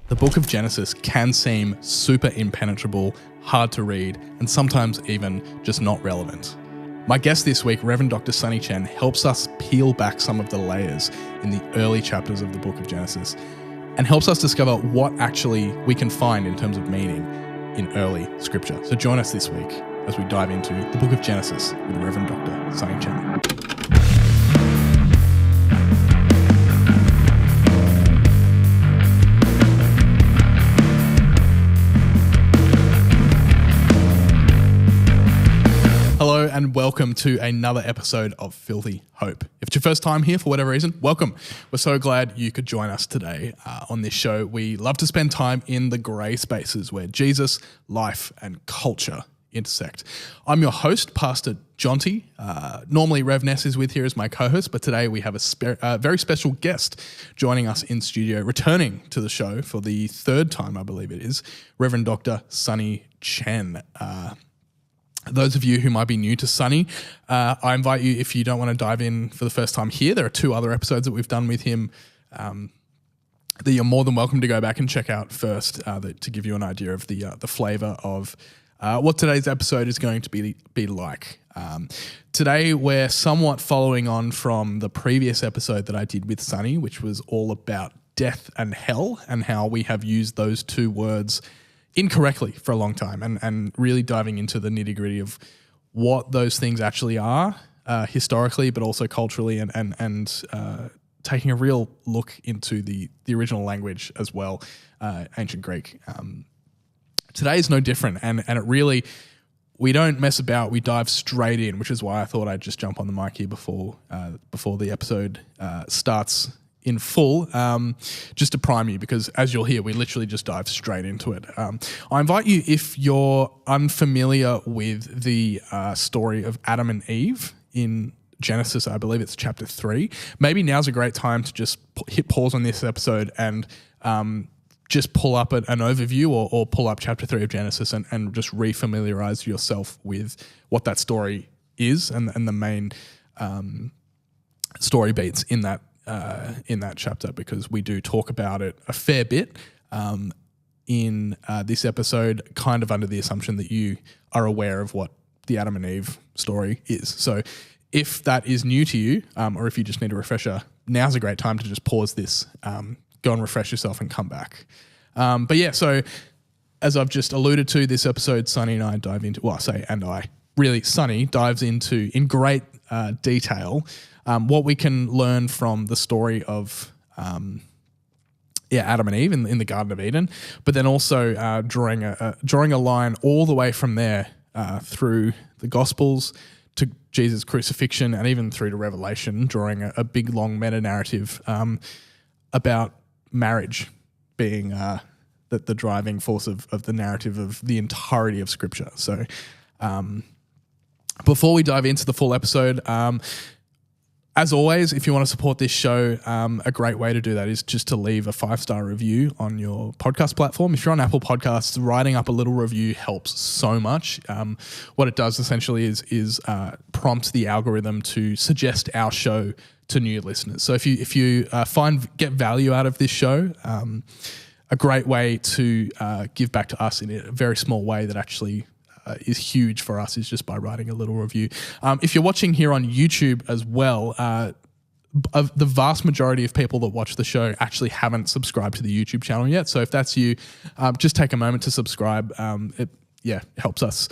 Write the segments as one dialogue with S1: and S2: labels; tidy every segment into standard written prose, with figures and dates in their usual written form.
S1: The book of Genesis can seem super impenetrable, hard to read, and sometimes even just not relevant. My guest this week, Rev Dr Sunny Chen, helps us peel back some of the layers in the early chapters of the book of Genesis and helps us discover what actually we can find in terms of meaning in early scripture. So join us this week as we dive into the book of Genesis with Rev Dr Sunny Chen. Hello and welcome to another episode of Filthy Hope. If it's your first time here for whatever reason, welcome. We're so glad you could join us today on this show. We love to spend time in the grey spaces where Jesus, life and culture intersect. I'm your host, Pastor Jonty. Normally Rev Ness is with here as my co-host, but today we have a very special guest joining us in studio, returning to the show for the third time, I believe it is, Rev Dr Sunny Chen. Those of you who might be new to Sunny, I invite you, if you don't want to dive in for the first time here, there are two other episodes that we've done with him that you're more than welcome to go back and check out first to give you an idea of the flavour of what today's episode is going to be like. Today, we're somewhat following on from the previous episode that I did with Sunny, which was all about death and hell and how we have used those two words incorrectly for a long time and really diving into the nitty-gritty of what those things actually are historically, but also culturally and taking a real look into the original language as well, ancient Greek. Today is no different and it really, we don't mess about, we dive straight in, which is why I thought I'd just jump on the mic here before the episode starts in full, just to prime you, because as you'll hear, we literally just dive straight into it. I invite you, if you're unfamiliar with the story of Adam and Eve in Genesis, I believe it's chapter 3, maybe now's a great time to just hit pause on this episode and just pull up an overview or pull up chapter 3 of Genesis and just refamiliarize yourself with what that story is and the main story beats in that chapter, because we do talk about it a fair bit in this episode, kind of under the assumption that you are aware of what the Adam and Eve story is. So if that is new to you, or if you just need a refresher, now's a great time to just pause this, go and refresh yourself and come back. But yeah, so as I've just alluded to, this episode, Sunny and I dive into, Sunny dives into, in great detail, what we can learn from the story of Adam and Eve in the Garden of Eden, but then also drawing a line all the way from there through the Gospels to Jesus' crucifixion and even through to Revelation, drawing a big long meta narrative about marriage being the driving force of the narrative of the entirety of Scripture. So before we dive into the full episode, as always, if you want to support this show, a great way to do that is just to leave a 5-star review on your podcast platform. If you're on Apple Podcasts, writing up a little review helps so much. What it does essentially is prompt the algorithm to suggest our show to new listeners. So if you get value out of this show, a great way to give back to us in a very small way that actually is huge for us is just by writing a little review. If you're watching here on YouTube as well, the vast majority of people that watch the show actually haven't subscribed to the YouTube channel yet. So if that's you, just take a moment to subscribe. It helps us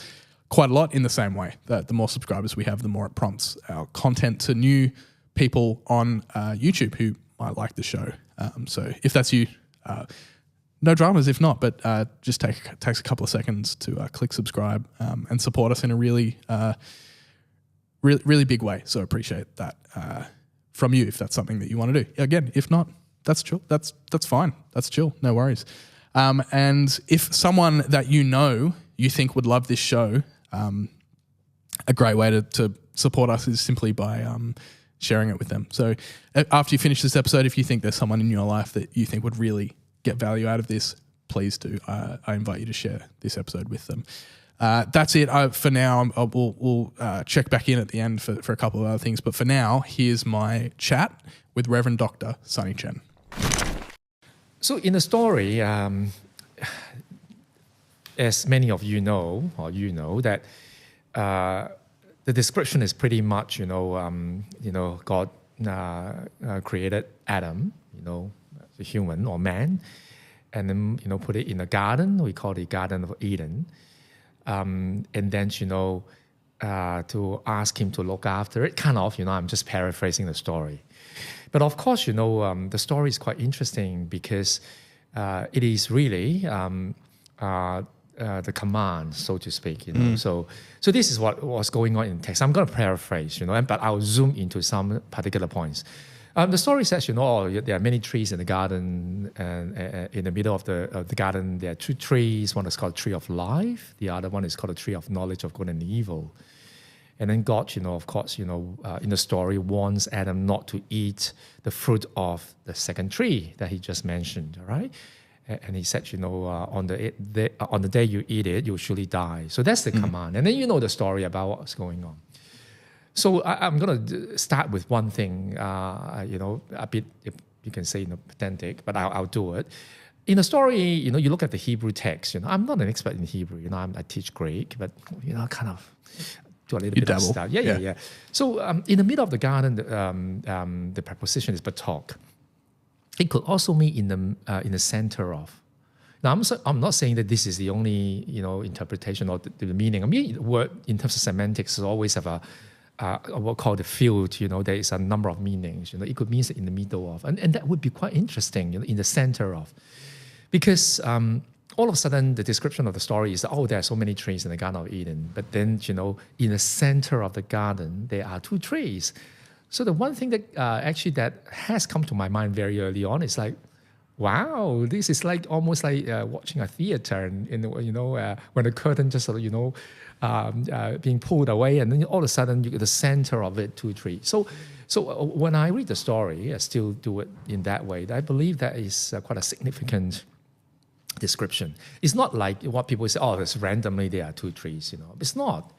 S1: quite a lot in the same way that the more subscribers we have, the more it prompts our content to new people on YouTube who might like the show. So if that's you, no dramas if not, but just takes a couple of seconds to click subscribe and support us in a really big way. So appreciate that from you if that's something that you want to do. Again, if not, that's chill. That's fine. That's chill. No worries. And if someone that you think would love this show, a great way to support us is simply by sharing it with them. So after you finish this episode, if you think there's someone in your life that you think would really get value out of this, please do. I invite you to share this episode with them. That's it for now. We'll check back in at the end for a couple of other things. But for now, here's my chat with Rev Dr Sunny Chen.
S2: So in the story, as many of you know, that the description is pretty much, God created Adam, the human or man, and then, put it in a garden. We call it Garden of Eden. And then, to ask him to look after it, kind of, I'm just paraphrasing the story. But of course, the story is quite interesting because it is really the command, so to speak. So this is what was going on in the text. I'm going to paraphrase, but I'll zoom into some particular points. The story says, there are many trees in the garden, and in the middle of the garden, there are two trees. One is called Tree of Life. The other one is called a Tree of Knowledge of Good and Evil. And then God, of course, in the story, warns Adam not to eat the fruit of the second tree that he just mentioned, all right? And he said, on the day you eat it, you'll surely die. So that's the command. And then the story about what's going on. So I'm going to start with one thing, a bit, if you can say, pedantic, but I'll do it. In the story, you look at the Hebrew text. I'm not an expert in Hebrew. I teach Greek, but, kind of do a little bit of stuff. Yeah. So in the middle of the garden, the preposition is batok. It could also mean in the center of. Now, I'm not saying that this is the only interpretation or the meaning. I mean, the word in terms of semantics always have a what called the field. There is a number of meanings. It could mean in the middle of, and that would be quite interesting. In the center of, because all of a sudden the description of the story is there are so many trees in the Garden of Eden, but then in the center of the garden there are two trees. So the one thing that actually that has come to my mind very early on is like, wow, this is like almost like watching a theater, and when the curtain just being pulled away, and then all of a sudden you get the center of it, two trees. So when I read the story, I still do it in that way. I believe that is quite a significant description. It's not like what people say, there's randomly there are two trees. It's not.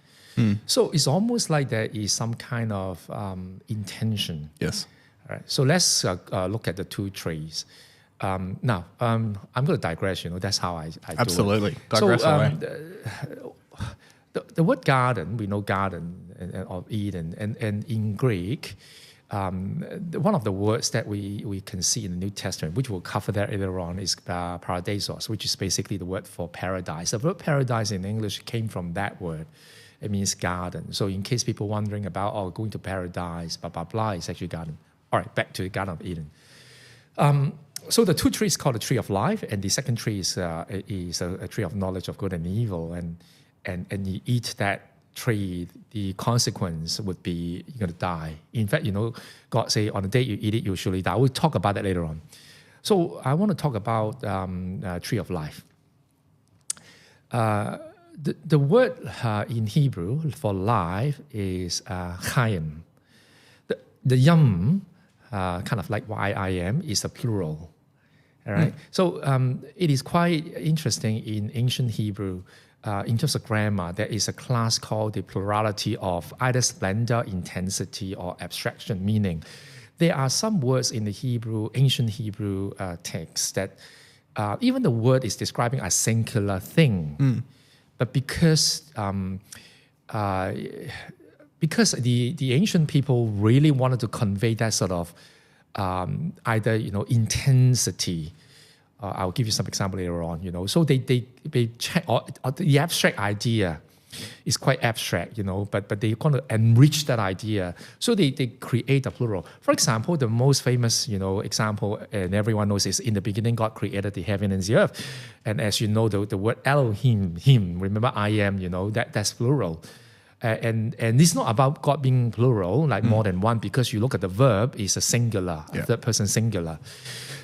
S2: So it's almost like there is some kind of intention.
S1: Yes.
S2: All right. So let's look at the two trees. Now, I'm going to digress. That's how I
S1: absolutely
S2: do it.
S1: Digress away.
S2: The word garden, we know Garden of Eden, and in Greek, one of the words that we can see in the New Testament, which we'll cover that later on, is paradisos, which is basically the word for paradise. The word paradise in English came from that word. It means garden. So in case people wondering about, going to paradise, blah, blah, blah, it's actually garden. All right, back to the Garden of Eden. So the two trees called the Tree of Life, and the second tree is a tree of knowledge of good and evil. And you eat that tree, the consequence would be you're going to die. In fact, God say on the day you eat it, you'll surely die. We'll talk about that later on. So I want to talk about Tree of Life. The word in Hebrew for life is chayim. The yam, kind of like YIM, is a plural. All right. So it is quite interesting in ancient Hebrew. In terms of grammar, there is a class called the plurality of either splendor, intensity, or abstraction, meaning there are some words in the ancient Hebrew text that even the word is describing a singular thing. But because the ancient people really wanted to convey that sort of either intensity. I'll give you some example later on. So they check, or the abstract idea is quite abstract, but they want to enrich that idea. So they create a plural. For example, the most famous, example, and everyone knows, is in the beginning God created the heaven and the earth. And as you know, the word Elohim, him, remember I am, that's plural. And it's not about God being plural, like more than one, because you look at the verb, it's a singular, third person singular.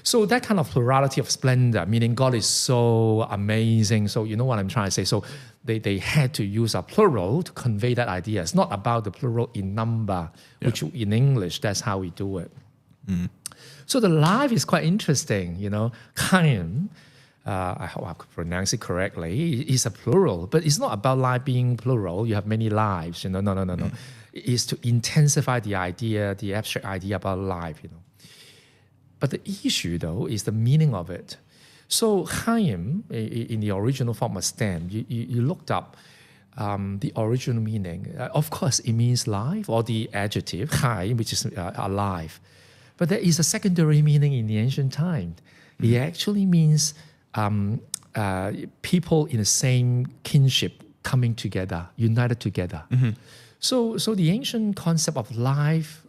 S2: So that kind of plurality of splendor, meaning God is so amazing. So you know what I'm trying to say. So they had to use a plural to convey that idea. It's not about the plural in number, which in English, that's how we do it. So the life is quite interesting, Chaim. I hope I could pronounce it correctly. It's a plural, but it's not about life being plural. You have many lives. No. It is to intensify the idea, the abstract idea about life. But the issue, though, is the meaning of it. So Chaim, in the original form of stem, you looked up the original meaning. Of course, it means life, or the adjective Chaim, which is alive. But there is a secondary meaning in the ancient time. It actually means people in the same kinship coming together, united together. So the ancient concept of life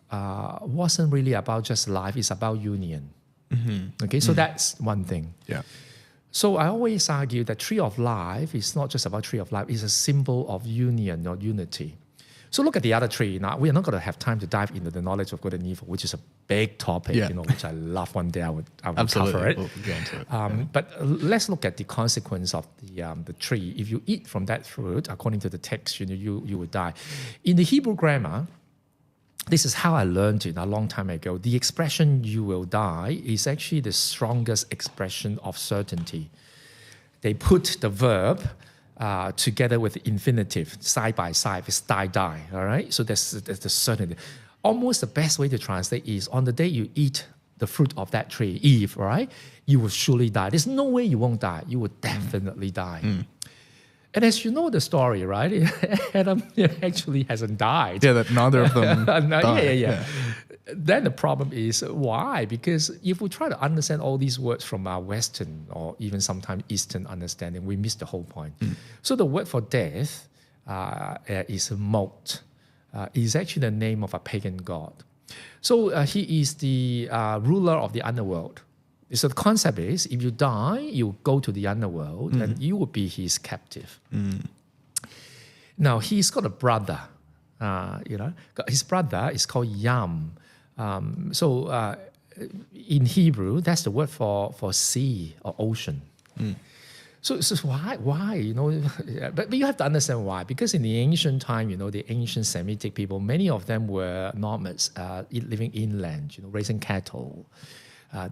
S2: wasn't really about just life, it's about union. Okay, so that's one thing.
S1: Yeah.
S2: So I always argue that tree of life is not just about tree of life, it's a symbol of union or unity. So look at the other tree. Now, we are not going to have time to dive into the knowledge of good and evil, which is a big topic, which I love. One day I would cover it.
S1: We'll get into it.
S2: But let's look at the consequence of the tree. If you eat from that fruit, according to the text, you would die. In the Hebrew grammar, this is how I learned it a long time ago. The expression "you will die" is actually the strongest expression of certainty. They put the verb together with the infinitive, side by side, it's die, all right? So that's the certainty. Almost the best way to translate is, on the day you eat the fruit of that tree, Eve, right? You will surely die. There's no way you won't die. You will definitely die. And as you know the story, right? Adam actually hasn't died.
S1: Yeah, that neither of them died.
S2: Yeah. Then the problem is why? Because if we try to understand all these words from our Western or even sometimes Eastern understanding, we miss the whole point. So the word for death is Mot. Is actually the name of a pagan god. So he is the ruler of the underworld. So the concept is, if you die, you go to the underworld and you will be his captive. Now, he's got a brother. His brother is called Yam. In Hebrew, that's the word for sea or ocean. So why? But you have to understand why. Because in the ancient time, the ancient Semitic people, many of them were nomads, living inland, raising cattle.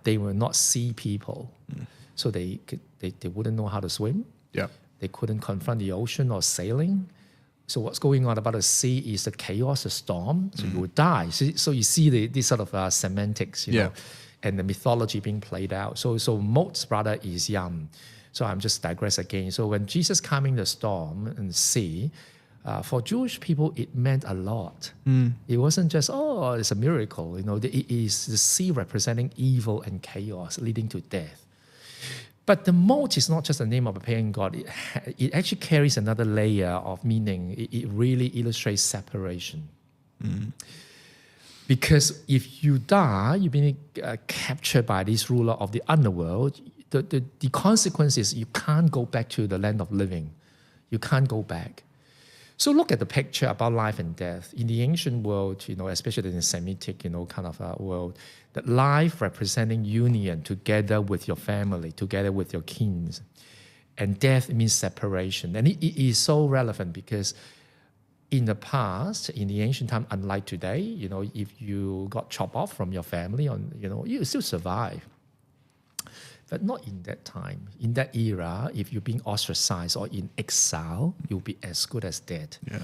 S2: They were not sea people. So they wouldn't know how to swim.
S1: Yeah.
S2: They couldn't confront the ocean or sailing. So what's going on about the sea is the chaos, the storm. So you would die. So you see this sort of semantics, know, and the mythology being played out. So Mot's brother is Yam. So I'm just digress again. So when Jesus calming the storm and the sea, for Jewish people, it meant a lot. It wasn't just, it's a miracle. It is the sea representing evil and chaos leading to death. But the Mot is not just the name of a pagan god. It actually carries another layer of meaning. It really illustrates separation. Because if you die, you've been captured by this ruler of the underworld. The consequence is you can't go back to the land of living. You can't go back. So look at the picture about life and death. In the ancient world, especially in the Semitic, kind of world, that life representing union together with your family, together with your kins. And death means separation. And it is so relevant because in the past, in the ancient time, unlike today, if you got chopped off from your family, you still survive. But not in that time. In that era, if you're being ostracized or in exile, you'll be as good as dead. Yeah.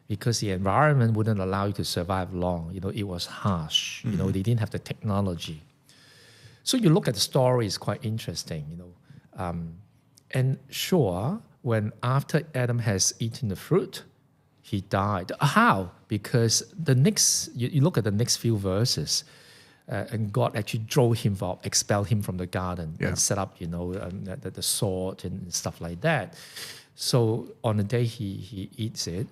S2: Because the environment wouldn't allow you to survive long. It was harsh. They didn't have the technology. So you look at the story, it's quite interesting. And sure, when after Adam has eaten the fruit, he died. How? Because the next, you look at the next few verses, and God actually drove him out, expelled him from the garden, and set up, the sword and stuff like that. So on the day he eats it,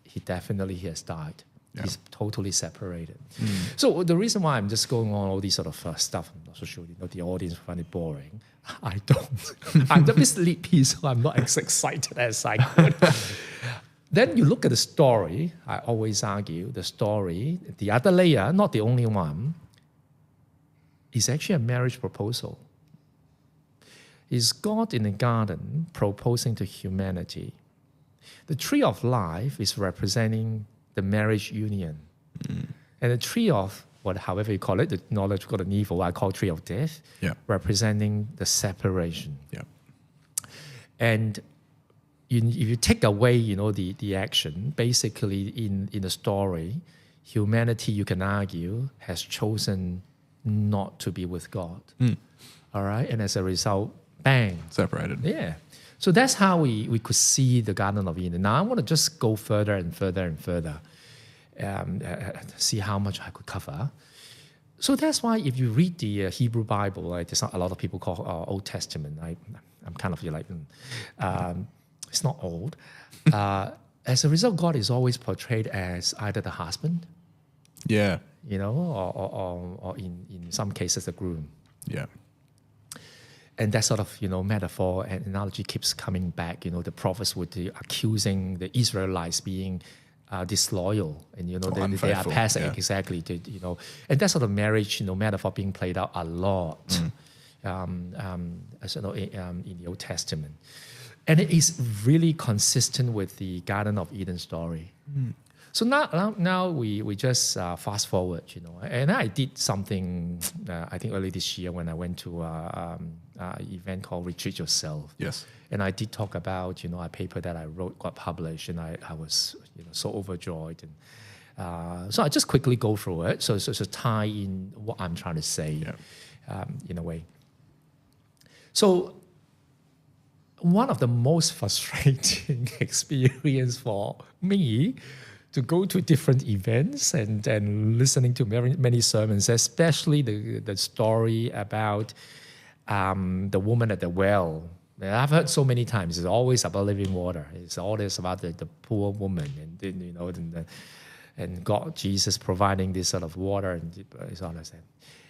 S2: he definitely has died. Yeah. He's totally separated. So the reason why I'm just going on all these sort of stuff, I'm not so sure the audience find it boring. I don't. I'm a bit sleepy, so I'm not as excited as I could. Then you look at the story. I always argue the story, the other layer, not the only one, is actually a marriage proposal. Is God in the garden proposing to humanity? The tree of life is representing the marriage union. And the tree of, however you call it, the knowledge of good and evil, I call tree of death, representing the separation. Yeah. And if you take away, the action, basically in the story, humanity, you can argue, has chosen not to be with God. All right? And as a result, bang.
S1: Separated.
S2: Yeah. So that's how we could see the Garden of Eden. Now I want to just go further and further and further, see how much I could cover. So that's why if you read the Hebrew Bible, like there's not a lot of people call Old Testament. I'm kind of like, it's not old. As a result, God is always portrayed as either the husband,
S1: Yeah.
S2: or in some cases the groom.
S1: Yeah.
S2: And that sort of, metaphor and analogy keeps coming back. The prophets would be accusing the Israelites being disloyal, and they are
S1: unfaithful,
S2: passive,
S1: yeah.
S2: exactly. And that sort of marriage, metaphor being played out a lot, as in the Old Testament, and it is really consistent with the Garden of Eden story. So now we just fast forward, and I did something I think early this year when I went to an event called Retreat Yourself.
S1: Yes.
S2: And I did talk about a paper that I wrote got published, and I was so overjoyed, and so I just quickly go through it so tie in what I'm trying to say, in a way. So one of the most frustrating experience for me to go to different events and listening to many sermons, especially the story about the woman at the well. And I've heard so many times, it's always about living water. It's always about the poor woman and God, Jesus providing this sort of water and so on and so on.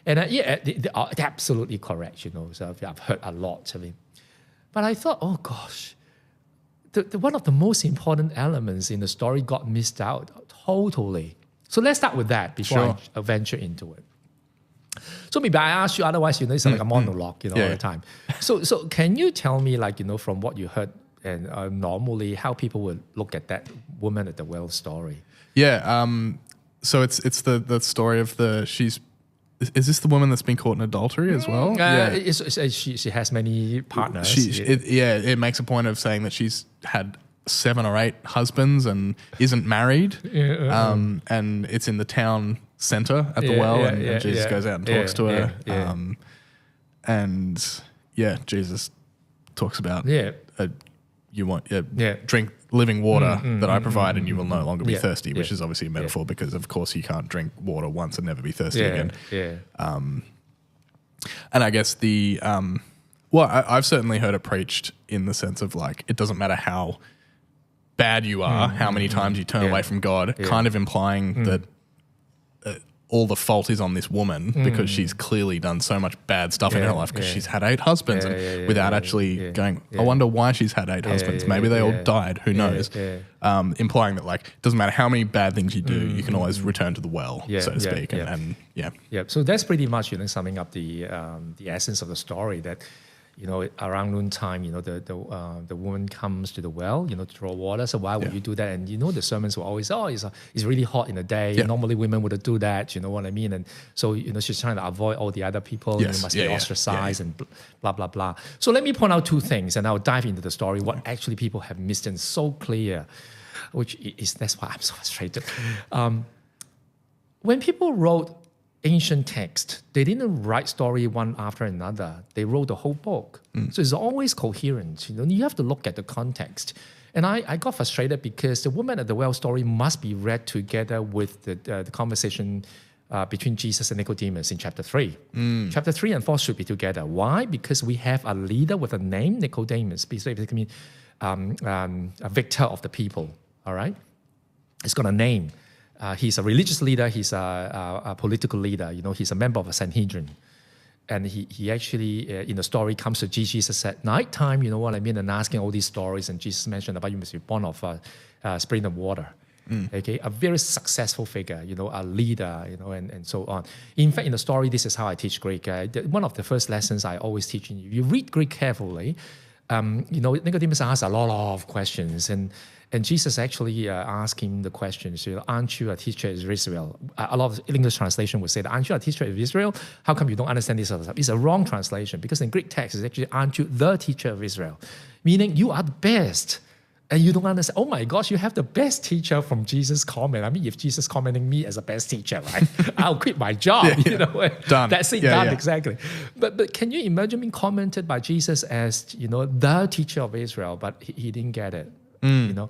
S2: And they're absolutely correct, So I've heard a lot of it. But I thought, oh gosh, one of the most important elements in the story got missed out totally. So let's start with that before I venture into it. So maybe I ask you, otherwise, it's like a monologue, all the time. So can you tell me, from what you heard and normally how people would look at that woman at the well story?
S1: Yeah. So it's the story of is this the woman that's been caught in adultery as well?
S2: She has many partners.
S1: It makes a point of saying that she's had 7 or 8 husbands and isn't married. And it's in the town center at the well, and Jesus goes out and talks to her. Jesus talks about drink living water that I provide, and you will no longer be thirsty, which is obviously a metaphor because, of course, you can't drink water once and never be thirsty again. And I guess I've certainly heard it preached in the sense of it doesn't matter how bad you are, how many times you turn away from God, kind of implying that all the fault is on this woman because she's clearly done so much bad stuff in her life because she's had 8 husbands without actually going, I wonder why she's had 8 husbands. Maybe they all died. Who knows? Implying that it doesn't matter how many bad things you do, you can always return to the well, so to speak.
S2: So that's pretty much summing up the essence of the story that around noontime, the woman comes to the well, to draw water. So why would you do that? And the sermons were always, it's really hot in the day. Normally women wouldn't do that. You know what I mean? And so she's trying to avoid all the other people. Must be ostracized and blah blah blah. So let me point out 2 things, and I'll dive into the story. What actually people have missed and so clear, that's why I'm so frustrated. When people wrote ancient text, they didn't write story one after another. They wrote the whole book. So it's always coherent. You have to look at the context. And I got frustrated because the woman at the well story must be read together with the conversation between Jesus and Nicodemus in chapter 3. Chapter 3 and 4 should be together. Why? Because we have a leader with a name, Nicodemus, basically a victor of the people. All right? It's got a name. He's a religious leader. He's a political leader. He's a member of a Sanhedrin. And he actually, in the story, comes to Jesus at night time, and asking all these stories. And Jesus mentioned about you must be born of spring of water. Okay, a very successful figure, a leader, and so on. In fact, in the story, this is how I teach Greek. One of the first lessons I always teach you read Greek carefully. Nicodemus asks a lot of questions, and Jesus actually asked him the questions, aren't you a teacher of Israel? A lot of English translation would say, aren't you a teacher of Israel? How come you don't understand this other stuff? It's a wrong translation because in Greek text, it's actually, aren't you the teacher of Israel? Meaning you are the best And you don't understand, oh my gosh, you have the best teacher from Jesus' comment. I mean, if Jesus commenting me as a best teacher, right, I'll quit my job, you know.
S1: Done.
S2: That's it, done, exactly. But can you imagine being commented by Jesus as, you know, the teacher of Israel, but he didn't get it, you know.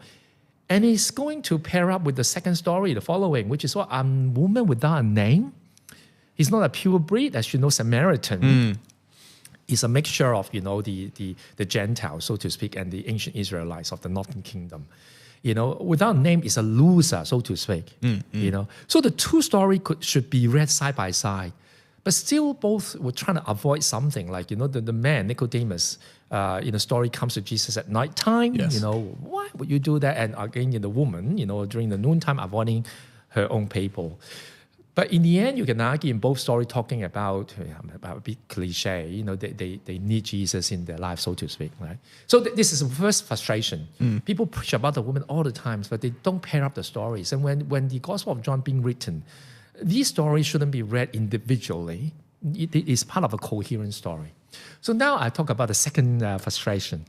S2: And it's going to pair up with the second story, the following, which is what? A woman without a name. He's not a pure breed, as you know, Samaritan. Is a mixture of, you know, the Gentiles, so to speak, and the ancient Israelites of the Northern Kingdom. You know, without a name is a loser, so to speak. You know, so the two stories should be read side by side, but still both were trying to avoid something. Like, you know, the man Nicodemus in the story comes to Jesus at night time.
S1: Yes.
S2: You know, why would you do that? And again, the woman, you know, during the noontime avoiding her own people. But in the end, you can argue in both stories talking about a bit cliche, you know, they need Jesus in their life, so to speak, right? So this is the first frustration. People preach about the woman all the time, but they don't pair up the stories. And when the Gospel of John being written, these stories shouldn't be read individually. It is part of a coherent story. So now I talk about the second frustration.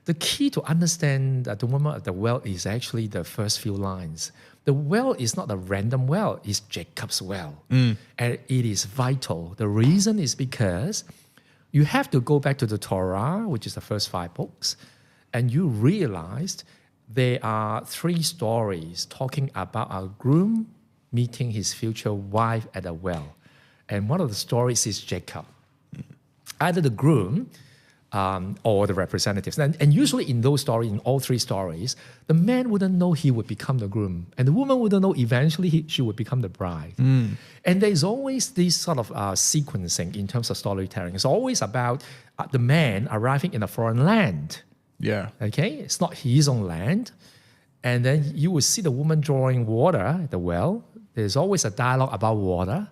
S2: The key to understand the woman at the well is actually the first few lines. The well is not a random well, it's Jacob's well. And it is vital. The reason is because you have to go back to the Torah, which is the first 5 books, and you realized there are 3 stories talking about a groom meeting his future wife at a well. And one of the stories is Jacob. Either the groom or the representatives. And usually in those stories, in all 3 stories, the man wouldn't know he would become the groom, and the woman wouldn't know eventually she would become the bride. And there's always this sort of sequencing in terms of storytelling. It's always about the man arriving in a foreign land.
S1: Yeah.
S2: Okay? It's not his own land. And then you will see the woman drawing water at the well. There's always a dialogue about water.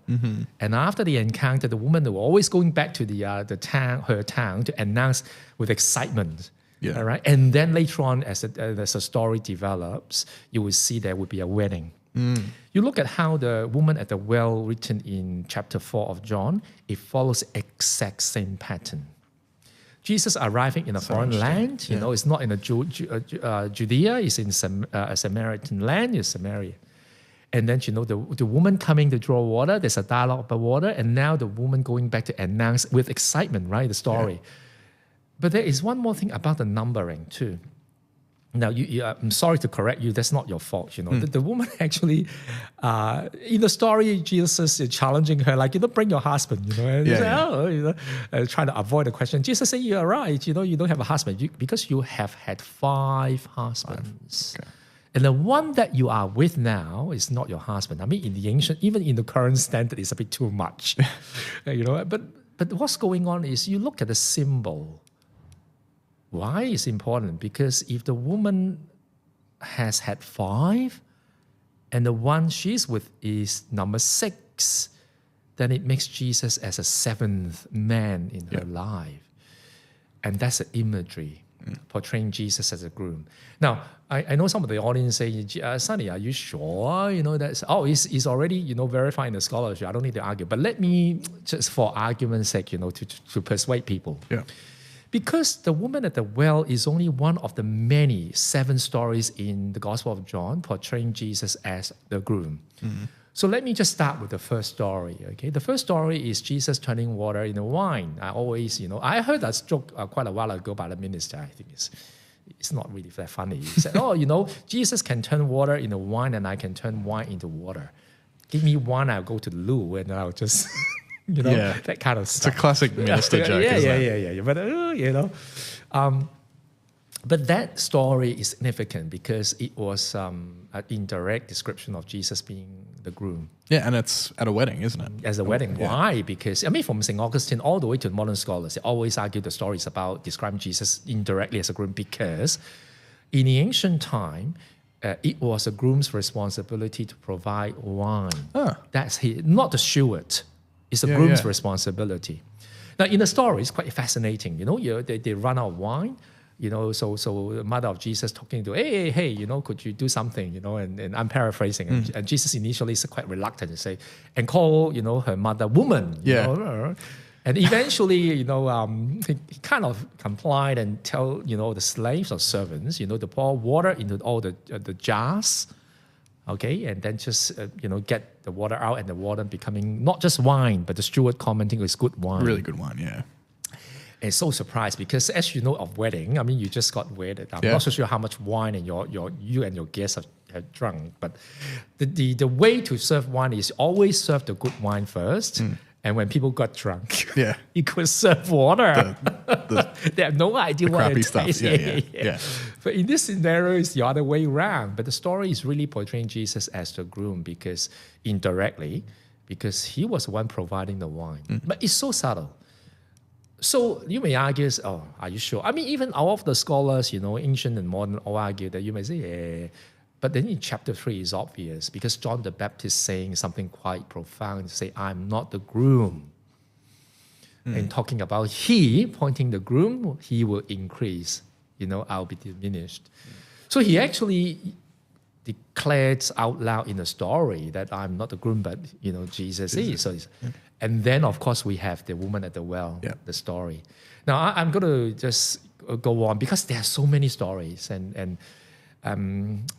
S2: And after the encounter, the woman will always going back to the town, her town, to announce with excitement.
S1: Yeah.
S2: All right? And then later on, as the story develops, you will see there will be a wedding. You look at how the woman at the well written in chapter 4 of John, it follows exact same pattern. Jesus arriving in a foreign land, you know, it's not in a Judea, it's in a Samaritan land, it's Samaria. And then, you know, the woman coming to draw water, there's a dialogue about water, and now the woman going back to announce with excitement, right, the story. Yeah. But there is one more thing about the numbering too. Now, I'm sorry to correct you, that's not your fault, you know. The woman actually, in the story, Jesus is challenging her, like, you know, bring your husband, you know. And trying to avoid the question. Jesus said, you're right, you know, you don't have a husband because you have had 5 husbands. Okay. And the one that you are with now is not your husband. I mean, in the ancient, even in the current standard, it's a bit too much. You know, but what's going on is you look at the symbol. Why is it important? Because if the woman has had 5 and the one she's with is number 6, then it makes Jesus as a 7th man in her life. And that's the imagery. Portraying Jesus as a groom. Now, I know some of the audience say, Sunny, are you sure? You know, that's, it's already, you know, verified in the scholarship. I don't need to argue. But let me, just for argument's sake, you know, to persuade people. Yeah. Because the woman at the well is only one of the many 7 stories in the Gospel of John portraying Jesus as the groom. So let me just start with the first story, okay? The first story is Jesus turning water into wine. I always, you know, I heard that joke quite a while ago by the minister. I think it's not really that funny. He said, you know, Jesus can turn water into wine and I can turn wine into water. Give me wine, I'll go to the loo and I'll just, you know, that kind of stuff.
S1: It's a classic minister joke, isn't it?
S2: Yeah. But, you know, but that story is significant because it was an indirect description of Jesus being the groom.
S1: Yeah, and it's at a wedding, isn't it?
S2: As a wedding. Yeah. Why? Because, I mean, from St. Augustine all the way to modern scholars, they always argue the stories about describing Jesus indirectly as a groom because in the ancient time, it was a groom's responsibility to provide wine. That's not the steward. It's a groom's responsibility. Now, in the story, it's quite fascinating. You know, they run out of wine. You know, so the mother of Jesus talking to, hey, you know, could you do something, you know, and I'm paraphrasing. And Jesus initially is quite reluctant to say, and call, you know, her mother woman. You know? And eventually, he kind of complied and tell, the slaves or servants, to pour water into all the jars, okay, and then just, get the water out, and the water becoming not just wine, but the steward commenting it's good wine.
S1: Really good wine, yeah.
S2: And so surprised because, as you know, of wedding, you just got wedded. I'm not so sure how much wine and you and your guests have drunk, but the way to serve wine is always serve the good wine first. And when people got drunk, you could serve water. They have no idea what it is.
S1: Yeah.
S2: But in this scenario, it's the other way around. But the story is really portraying Jesus as the groom because he was the one providing the wine. But it's so subtle. So you may argue, are you sure? Even all of the scholars, ancient and modern, all argue that you may say, yeah. But then in chapter 3, it's obvious because John the Baptist saying something quite profound, say, I'm not the groom. And talking about pointing the groom, he will increase, I'll be diminished. So he actually declares out loud in the story that I'm not the groom, but, Jesus is. So and then, of course, we have the woman at the well, the story. Now, I'm going to just go on because there are so many stories and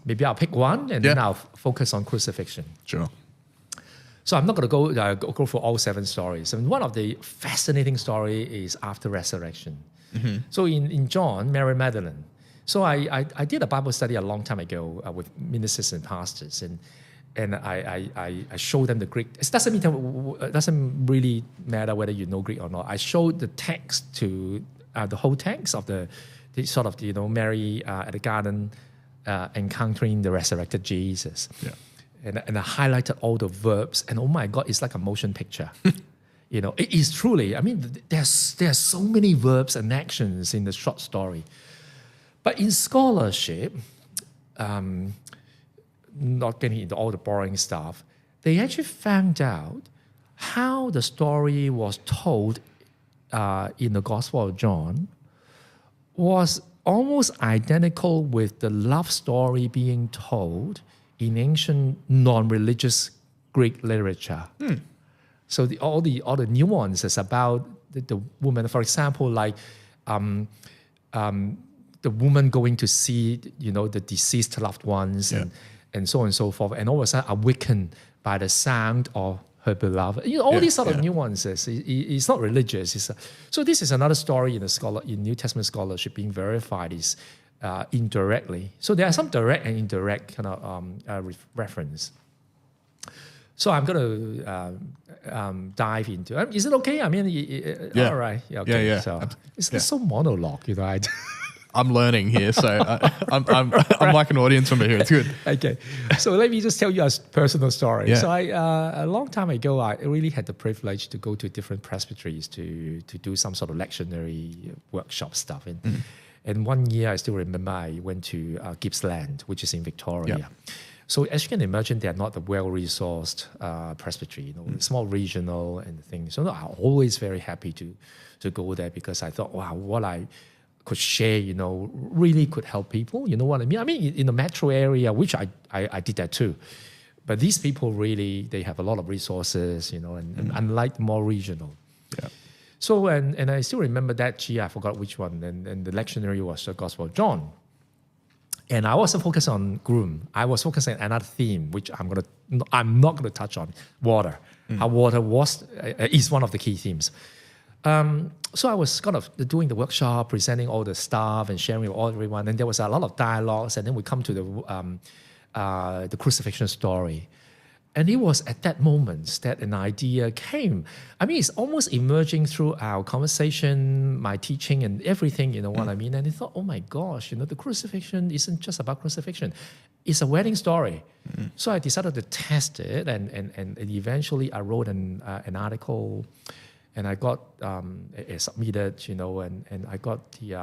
S2: maybe I'll pick one and then I'll focus on crucifixion.
S1: Sure.
S2: So I'm not going to go for all 7 stories. And one of the fascinating story is after resurrection. So in John, Mary Magdalene. So I did a Bible study a long time ago with ministers and pastors, and I showed them the Greek. It doesn't really matter whether you know Greek or not. I showed the text to the whole text of the sort of Mary at the garden. Encountering the resurrected Jesus. And I highlighted all the verbs, and oh my God, it's like a motion picture. It is truly, there's so many verbs and actions in the short story. But in scholarship, not getting into all the boring stuff, they actually found out how the story was told in the Gospel of John was almost identical with the love story being told in ancient non-religious Greek literature. So all the nuances about the woman, for example, like the woman going to see the deceased loved ones and so on and so forth, and all of a sudden awakened by the sound of her beloved. All these sort of nuances. It's not religious. So this is another story in New Testament scholarship being verified is indirectly. So there are some direct and indirect kind of reference. So I'm going to dive into. Is it okay? All right. Okay.
S1: Yeah.
S2: So it's so monologue,
S1: I'm learning here, so I'm like an audience member here. It's good.
S2: Okay, so let me just tell you a personal story. So a long time ago, I really had the privilege to go to different presbyteries to do some sort of lectionary workshop stuff. And one year, I still remember I went to Gippsland, which is in Victoria. So as you can imagine, they're not a well-resourced presbytery, small regional and things. So I'm always very happy to go there because I thought, wow, what I could share, really could help people. You know what I mean? In the metro area, which I did that too. But these people really, they have a lot of resources, and unlike more regional. So, and I still remember that year, I forgot which one, and the lectionary was the Gospel of John. And I wasn't focused on groom. I was focusing on another theme, which I'm not going to touch on, water. How water is one of the key themes. So I was kind of doing the workshop, presenting all the stuff and sharing with everyone. And there was a lot of dialogues. And then we come to the crucifixion story. And it was at that moment that an idea came. It's almost emerging through our conversation, my teaching and everything, what I mean? And I thought, oh my gosh, the crucifixion isn't just about crucifixion. It's a wedding story. So I decided to test it. And eventually I wrote an article. And I got submitted, and I got the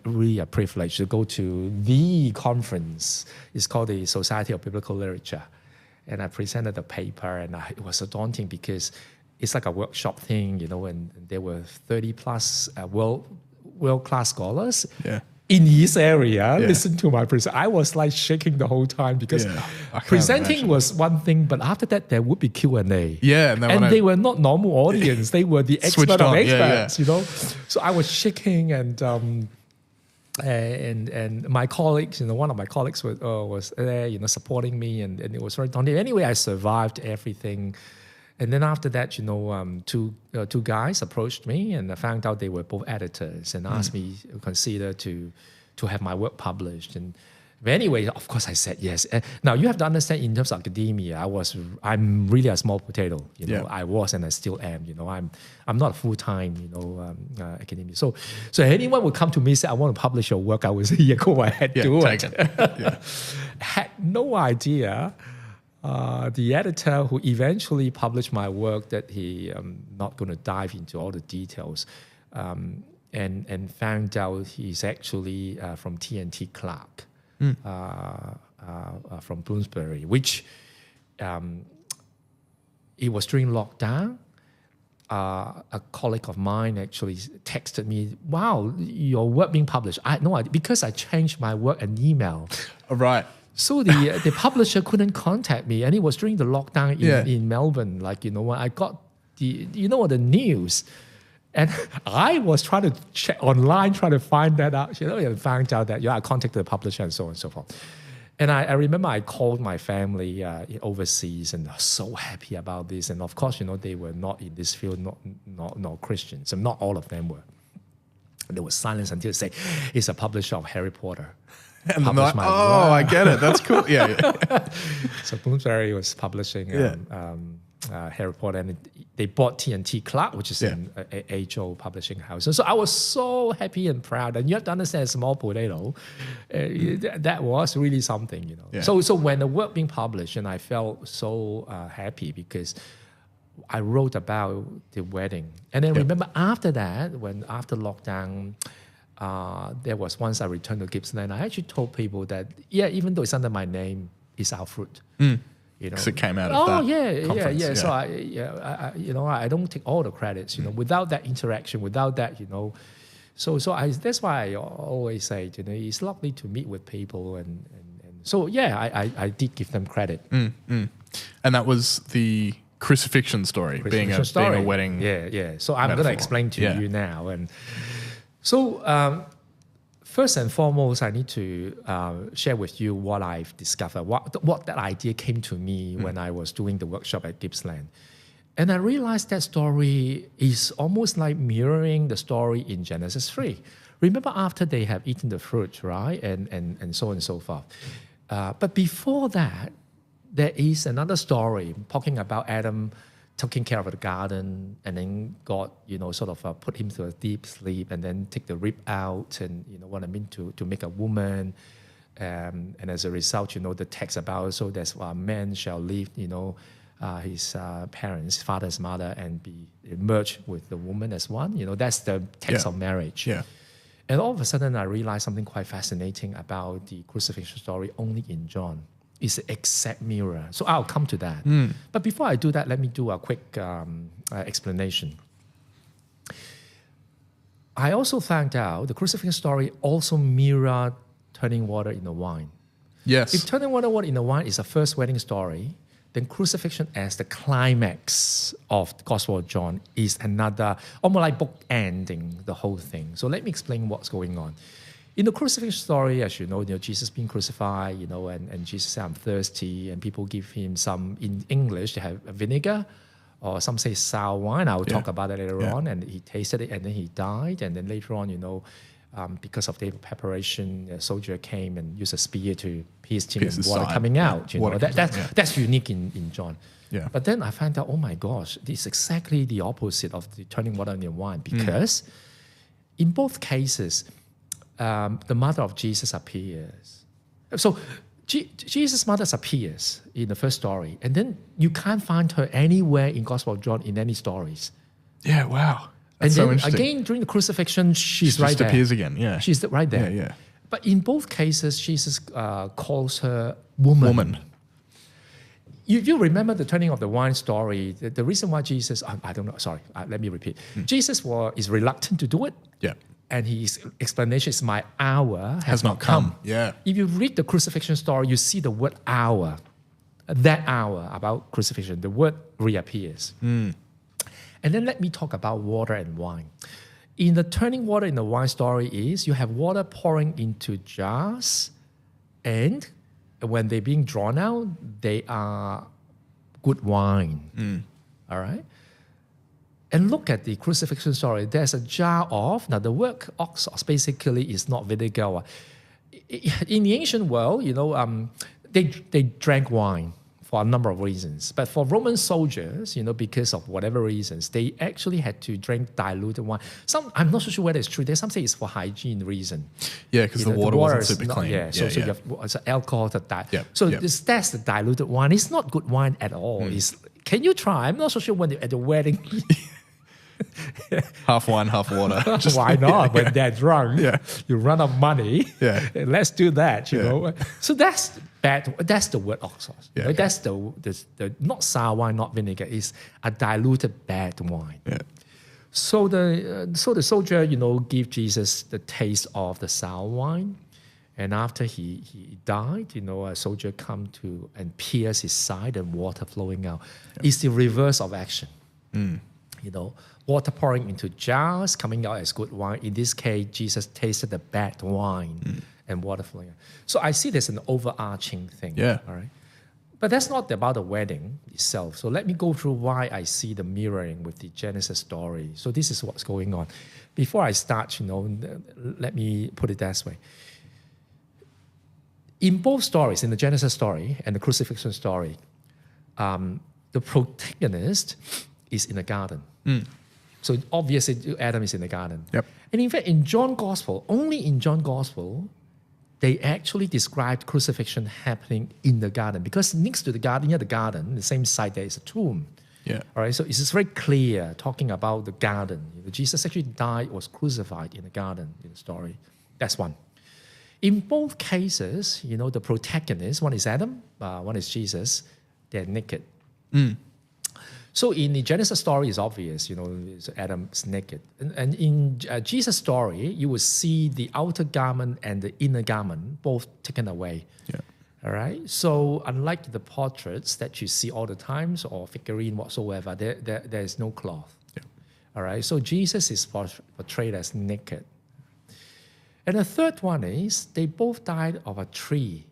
S2: really a privilege to go to the conference. It's called the Society of Biblical Literature, and I presented the paper, and it was so daunting because it's like a workshop thing, and there were 30 plus world-class scholars in this area listen to my presentation. I was like shaking the whole time because presenting was one thing, but after that there would be Q&A.
S1: Yeah,
S2: and they were not normal audience; they were the expert of experts. You know, so I was shaking and my colleagues, one of my colleagues was there, supporting me, and it was very daunting. Anyway, I survived everything. And then after that, two guys approached me, and I found out they were both editors and asked me to consider to have my work published. And but anyway, of course, I said yes. Now you have to understand, in terms of academia, I'm really a small potato. I was and I still am. I'm not full time. Academia. So anyone would come to me and say, "I want to publish your work," I would say, "Yeah, go ahead, do it." Had no idea. The editor who eventually published my work, that he not going to dive into all the details, and found out he's actually from TNT Clark, from Bloomsbury, which it was during lockdown. A colleague of mine actually texted me, "Wow, your work being published." I had no idea, because I changed my work and email.
S1: Right.
S2: So the publisher couldn't contact me, and it was during the lockdown in Melbourne. When I got the news, and I was trying to check online, trying to find that out. And found out that I contacted the publisher and so on and so forth. And I remember I called my family overseas, and I was so happy about this. And of course, they were not in this field, not Christians, and not all of them were. And there was silence until they say, "It's a publisher of Harry Potter."
S1: And I'm like, I get it. That's cool. Yeah.
S2: So Bloomsbury was publishing Harry Potter, and they bought TNT Clark, which is an age-old publishing house. And so I was so happy and proud. And you have to understand, small potato, that was really something, Yeah. So when the work being published, and I felt so happy because I wrote about the wedding. And then remember after that, after lockdown, there was once I returned to Gippsland, I actually told people that, even though it's under my name, it's our fruit.
S1: Because it came out of that conference.
S2: Yeah. So I don't take all the credits. Without that interaction, without that, So that's why I always say, it's lovely to meet with people, and so I did give them credit.
S1: And that was the crucifixion story, being a wedding.
S2: Yeah. So I'm going to explain to you now, and. So, first and foremost, I need to share with you what I've discovered, what that idea came to me when I was doing the workshop at Gippsland. And I realized that story is almost like mirroring the story in Genesis 3. Remember, after they have eaten the fruit, right? And so on and so forth. But before that, there is another story talking about Adam taking care of the garden, and then God, put him to a deep sleep, and then take the rib out, and what I mean to make a woman, and as a result, the text about, so there's a man shall leave, his parents, father's mother, and be merged with the woman as one. That's the text of marriage. Yeah. And all of a sudden, I realized something quite fascinating about the crucifixion story only in John. It's the exact mirror. So I'll come to that. But before I do that, let me do a quick explanation. I also found out the crucifixion story also mirrored turning water into wine.
S1: Yes.
S2: If turning water into wine is the first wedding story, then crucifixion as the climax of the Gospel of John is another, almost like bookending the whole thing. So let me explain what's going on. In the crucifixion story, as you know, Jesus being crucified, and Jesus said, "I'm thirsty," and people give him some, in English, they have vinegar, or some say sour wine. I will talk about it later on. And he tasted it, and then he died. And then later on, because of the preparation, a soldier came and used a spear to pierce him, and water coming out. That's unique in John.
S1: Yeah.
S2: But then I found out, oh my gosh, it's exactly the opposite of the turning water into wine, because in both cases, the mother of Jesus appears. So Jesus' mother appears in the first story, and then you can't find her anywhere in Gospel of John in any stories.
S1: Yeah, wow.
S2: That's
S1: so
S2: then
S1: interesting.
S2: Again, during the crucifixion, she's
S1: right
S2: there.
S1: She appears again, yeah.
S2: She's right there.
S1: Yeah.
S2: But in both cases, Jesus calls her woman. You remember the turning of the wine story. The reason why Jesus, I don't know, sorry, let me repeat. Jesus is reluctant to do it.
S1: Yeah.
S2: and his explanation is, my hour has not come.
S1: Yeah.
S2: If you read the crucifixion story, you see the word hour. That hour about crucifixion, the word reappears. And then let me talk about water and wine. In the turning water in the wine story is you have water pouring into jars, and when they're being drawn out, they are good wine. All right? And look at the crucifixion story. There's a jar of, now the word oxos basically is not vinegar. In the ancient world, they drank wine for a number of reasons. But for Roman soldiers, because of whatever reasons, they actually had to drink diluted wine. I'm not so sure whether it's true. There's some say it's for hygiene reason.
S1: Yeah, because the water wasn't super clean.
S2: So you have alcohol to that. That's the diluted wine. It's not good wine at all. Can you try? I'm not so sure when at the wedding.
S1: Half wine, half water.
S2: Just, why not? When they're drunk, you run out of money. Let's do that, you know. So that's bad. That's the word oxos. Right? That's the not sour wine, not vinegar. It's a diluted bad wine. So the soldier, give Jesus the taste of the sour wine. And after he died, a soldier come to and pierce his side and water flowing out. It's the reverse of action. Water pouring into jars, coming out as good wine. In this case, Jesus tasted the bad wine and water flowing out. So I see there's an overarching thing. All right. But that's not about the wedding itself. So let me go through why I see the mirroring with the Genesis story. So this is what's going on. Before I start, let me put it this way. In both stories, in the Genesis story and the crucifixion story, the protagonist is in the garden. So obviously Adam is in the garden. And in fact, in John's Gospel, only in John's Gospel, they actually described crucifixion happening in the garden, because next to the garden, near the garden, the same side, there is a tomb. All right, so it's very clear talking about the garden. Jesus actually died, was crucified in the garden in the story. That's one. In both cases, the protagonists, one is Adam, one is Jesus, they're naked. So in the Genesis story, it's obvious, Adam's naked. And in Jesus' story, you will see the outer garment and the inner garment both taken away. All right? So unlike the portraits that you see all the times or figurine whatsoever, there is no cloth. All right? So Jesus is portrayed as naked. And the third one is they both died of a tree.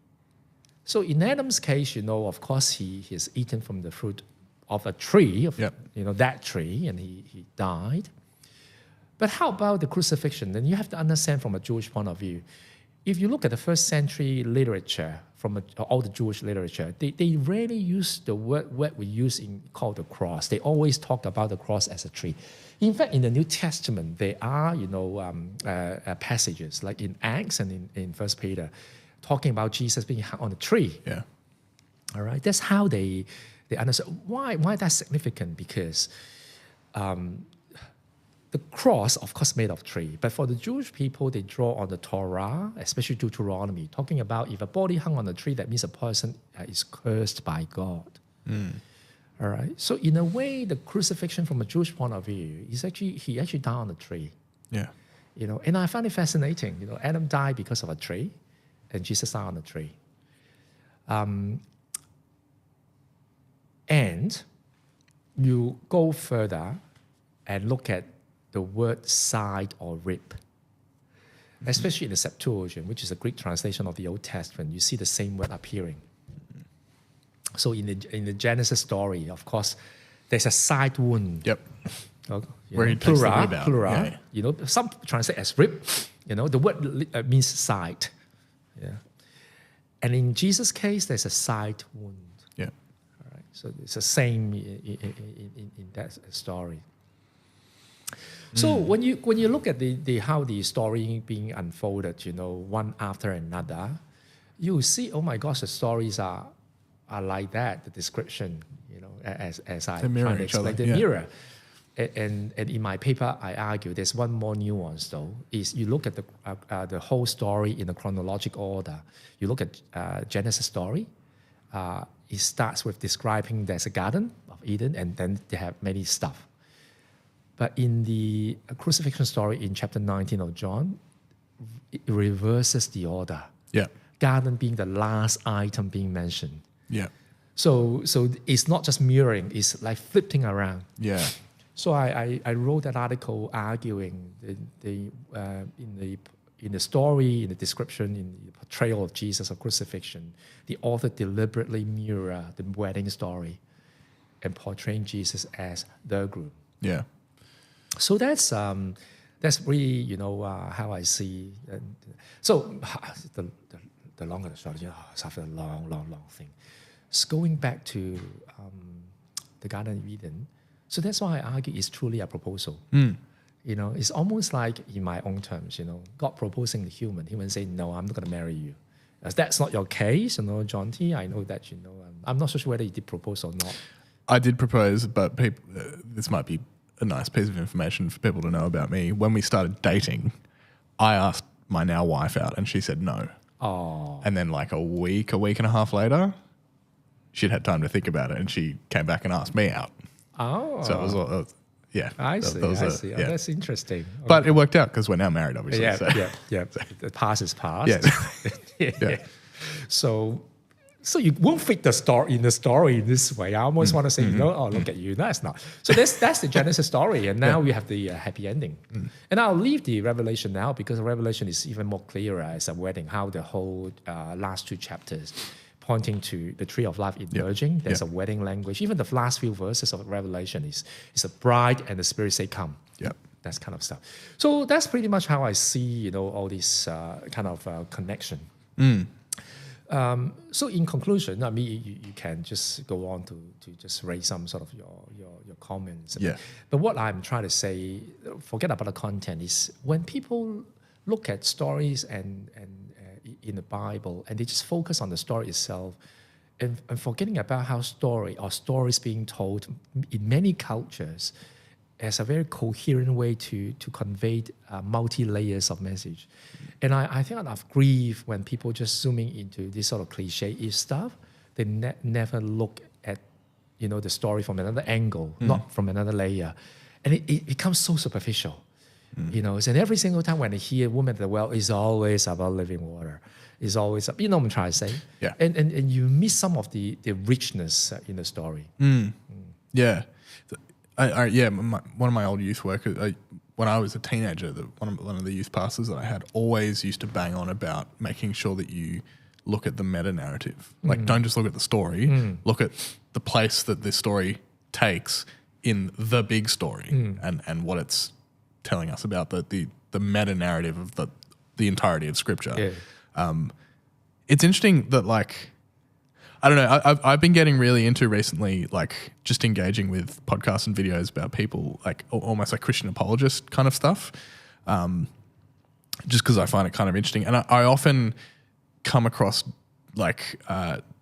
S2: So in Adam's case, of course, he has eaten from the fruit of a tree, that tree, and he died. But how about the crucifixion? Then you have to understand from a Jewish point of view. If you look at the first century literature, from all the Jewish literature, they rarely use the word we use called the cross. They always talk about the cross as a tree. In fact, in the New Testament, there are passages like in Acts and in 1 Peter, talking about Jesus being hung on a tree. All right, that's how they understand. Why that's significant? Because the cross, of course, made of tree. But for the Jewish people, they draw on the Torah, especially Deuteronomy, talking about if a body hung on a tree, that means a person is cursed by God. All right. So in a way, the crucifixion from a Jewish point of view is he actually died on a tree. And I find it fascinating. Adam died because of a tree, and Jesus died on a tree. And you go further and look at the word side or rib. Especially in the Septuagint, which is a Greek translation of the Old Testament, you see the same word appearing. So in the Genesis story, of course, there's a side wound.
S1: Where he takes the rib out.
S2: Plural. Some translate as rib. The word means side. And in Jesus' case, there's a side wound. So it's the same in that story. So when you look at how the story being unfolded, one after another, you see, oh my gosh, the stories are like that. The description, as I try to explain, the mirror. And in my paper, I argue there's one more nuance though. Is you look at the whole story in a chronological order. You look at Genesis story. It starts with describing there's a garden of Eden, and then they have many stuff. But in the crucifixion story in chapter 19 of John, it reverses the order.
S1: Yeah.
S2: Garden being the last item being mentioned.
S1: Yeah.
S2: So it's not just mirroring, it's like flipping around.
S1: Yeah.
S2: So I wrote that article arguing in the story, in the description, in the portrayal of Jesus of crucifixion, the author deliberately mirror the wedding story and portraying Jesus as the groom.
S1: Yeah.
S2: So that's really how I see. So the longer the story, it's after a long thing. It's going back to the Garden of Eden. So that's why I argue it's truly a proposal. It's almost like in my own terms, God proposing to human saying, no, I'm not going to marry you. As that's not your case, Jonty, I know that, I'm not so sure whether you did propose or not.
S1: I did propose, but people, this might be a nice piece of information for people to know about me. When we started dating, I asked my now wife out and she said no.
S2: Oh.
S1: And then like a week and a half later, she'd had time to think about it and she came back and asked me out.
S2: Oh.
S1: So it was yeah.
S2: I see. I see.
S1: Yeah.
S2: Oh, that's interesting.
S1: But it worked out because we're now married, obviously.
S2: Yeah. The past is past.
S1: Yeah.
S2: So you won't fit the story in this way. I almost want to say, look at you. No, it's not. So that's the Genesis story, and now we have the happy ending. And I'll leave the Revelation now because the Revelation is even more clearer as a wedding. How the whole last two chapters pointing to the tree of life emerging. There's a wedding language. Even the last few verses of Revelation is a bride and the Spirit say, "Come."
S1: Yep.
S2: That's kind of stuff. So that's pretty much how I see, all this kind of connection. So in conclusion, I mean, you can just go on to just raise some sort of your comments.
S1: Yeah.
S2: But what I'm trying to say, forget about the content, is when people look at stories and in the Bible and they just focus on the story itself and forgetting about how stories being told in many cultures as a very coherent way to convey multi-layers of message. And I think I've grieved when people just zooming into this sort of cliche-ish stuff. They never look at, the story from another angle, not from another layer. And it becomes so superficial. And every single time when I hear woman at the well, it's always about living water. It's always, what I'm trying to say.
S1: Yeah.
S2: And you miss some of the richness in the story.
S1: Yeah. One of my old youth workers, when I was a teenager, one of the youth pastors that I had always used to bang on about making sure that you look at the meta-narrative. Like, don't just look at the story, look at the place that this story takes in the big story and what it's telling us about the meta-narrative of the entirety of Scripture.
S2: Yeah.
S1: It's interesting that, like, I don't know, I've been getting really into recently, like, just engaging with podcasts and videos about people, like, almost like Christian apologist kind of stuff, just because I find it kind of interesting. And I often come across, like,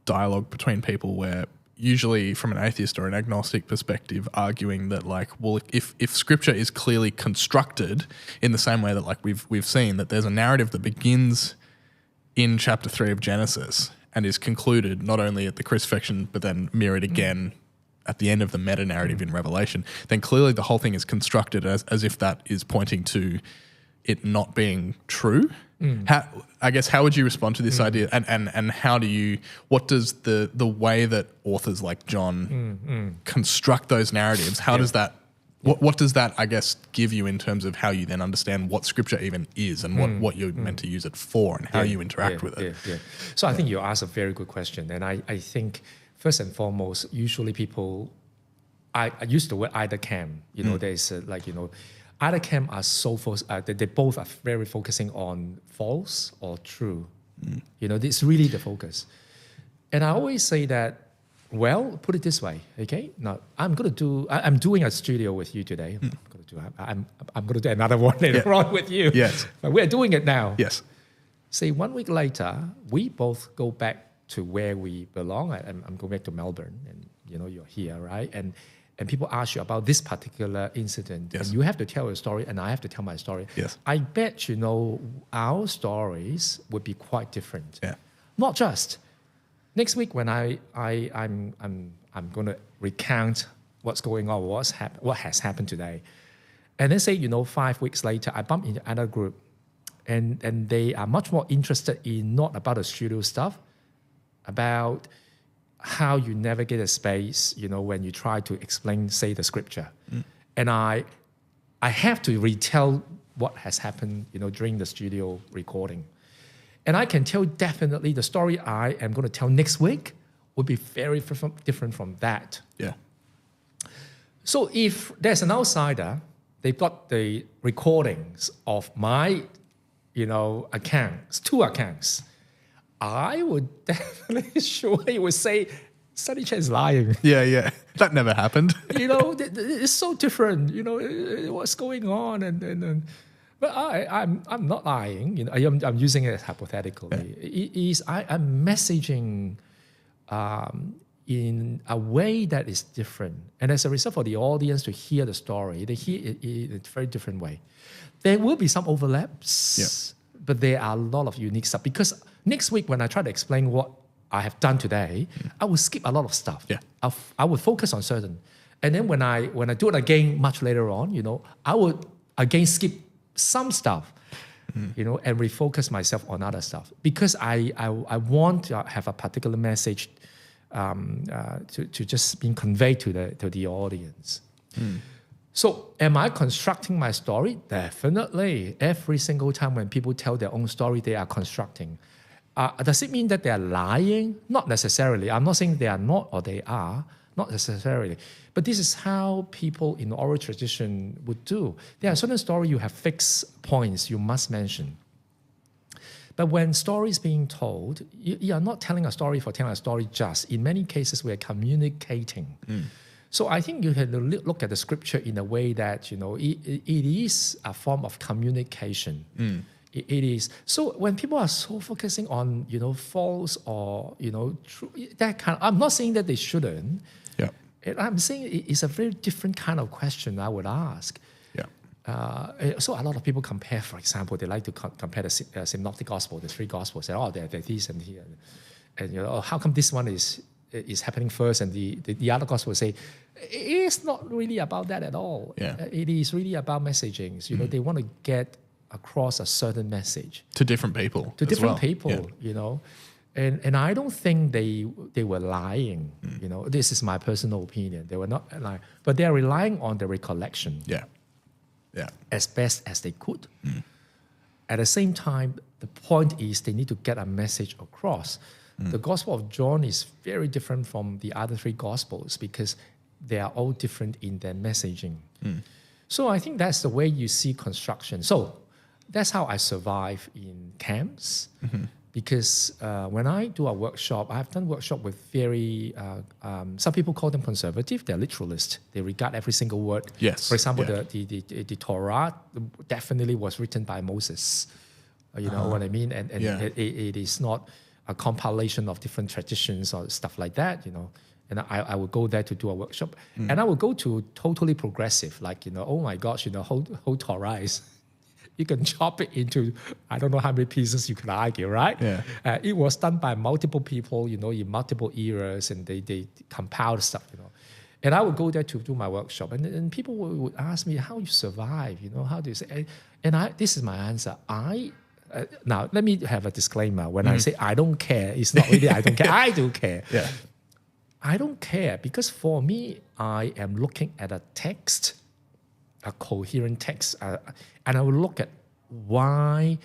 S1: dialogue between people where usually from an atheist or an agnostic perspective arguing that, like, well, if Scripture is clearly constructed in the same way that, like, we've seen that there's a narrative that begins in chapter 3 of Genesis and is concluded not only at the crucifixion but then mirrored again at the end of the meta-narrative in Revelation, then clearly the whole thing is constructed as if that is pointing to it not being true. How would you respond to this idea? And what does the way that authors like John construct those narratives, how does that, what does that, I guess, give you in terms of how you then understand what Scripture even is and what you're meant to use it for and how you interact with it?
S2: So I think you asked a very good question. And I think first and foremost, usually people, I use the word either camp. There's either camp are they both are very focusing on false or true. It's really the focus. And I always say that, well, put it this way, okay? Now, I'm doing a studio with you today. I'm going to do another one later on with you.
S1: Yes.
S2: But we're doing it now.
S1: Yes.
S2: Say 1 week later, we both go back to where we belong. I'm going back to Melbourne, and you're here, right? And people ask you about this particular incident, and you have to tell your story, and I have to tell my story.
S1: Yes.
S2: I bet our stories would be quite different.
S1: Yeah.
S2: Not just next week when I'm going to recount what's going on, what has happened today. And then say, 5 weeks later, I bump into another group, and they are much more interested in not about the studio stuff, about how you navigate a space, when you try to explain, say, the scripture. And I have to retell what has happened, during the studio recording. And I can tell definitely the story I am going to tell next week will be very different from that.
S1: Yeah.
S2: So if there's an outsider, they've got the recordings of my, accounts, 2 accounts, I would definitely surely would say, Sunny Chen is lying.
S1: Yeah. That never happened.
S2: It's so different. What's going on, but I'm not lying. I'm using it hypothetically. Yeah. I'm messaging in a way that is different, and as a result, for the audience to hear the story, they hear it in a very different way. There will be some overlaps, but there are a lot of unique stuff. Because next week, when I try to explain what I have done today, I will skip a lot of stuff.
S1: Yeah.
S2: I would focus on certain, and then when I do it again much later on, I would again skip some stuff, and refocus myself on other stuff, because I want to have a particular message to just being conveyed to the audience. So am I constructing my story? Definitely. Every single time when people tell their own story, they are constructing. Does it mean that they are lying? Not necessarily. I'm not saying they are not or they are, not necessarily. But this is how people in the oral tradition would do. There are certain stories you have fixed points you must mention. But when stories being told, you are not telling a story for telling a story just. In many cases, we are communicating. So I think you have to look at the scripture in a way that, it is a form of communication. It is. So when people are so focusing on, false or, true, that kind of, I'm not saying that they shouldn't.
S1: Yeah.
S2: I'm saying it's a very different kind of question I would ask. So a lot of people compare, for example, they like to compare the synoptic gospel, the 3 gospels, and they're this and here, and how come this one is happening first, and the other gospel say it's not really about that at all. It is really about messaging. They want to get across a certain message
S1: to different people.
S2: And I don't think they were lying. This is my personal opinion. They were not lying, but they are relying on the recollection. As best as they could. At the same time, the point is they need to get a message across. The Gospel of John is very different from the other 3 Gospels because they are all different in their messaging. So I think that's the way you see construction. So that's how I survive in camps. Because when I do a workshop, I've done workshop with very, some people call them conservative, they're literalists. They regard every single word.
S1: Yes.
S2: For example, the Torah definitely was written by Moses. You know what I mean? And it is not a compilation of different traditions or stuff like that, And I would go there to do a workshop. And I would go to totally progressive, like, oh my gosh, whole Torah is... You can chop it into, I don't know how many pieces you can argue, right? It was done by multiple people, in multiple eras, and they compiled stuff, And I would go there to do my workshop, and people would ask me how you survive, how do you say? And this is my answer. Now let me have a disclaimer. When I say I don't care, it's not really I don't care. I do care. I don't care because for me, I am looking at a text. A coherent text, and I will look at why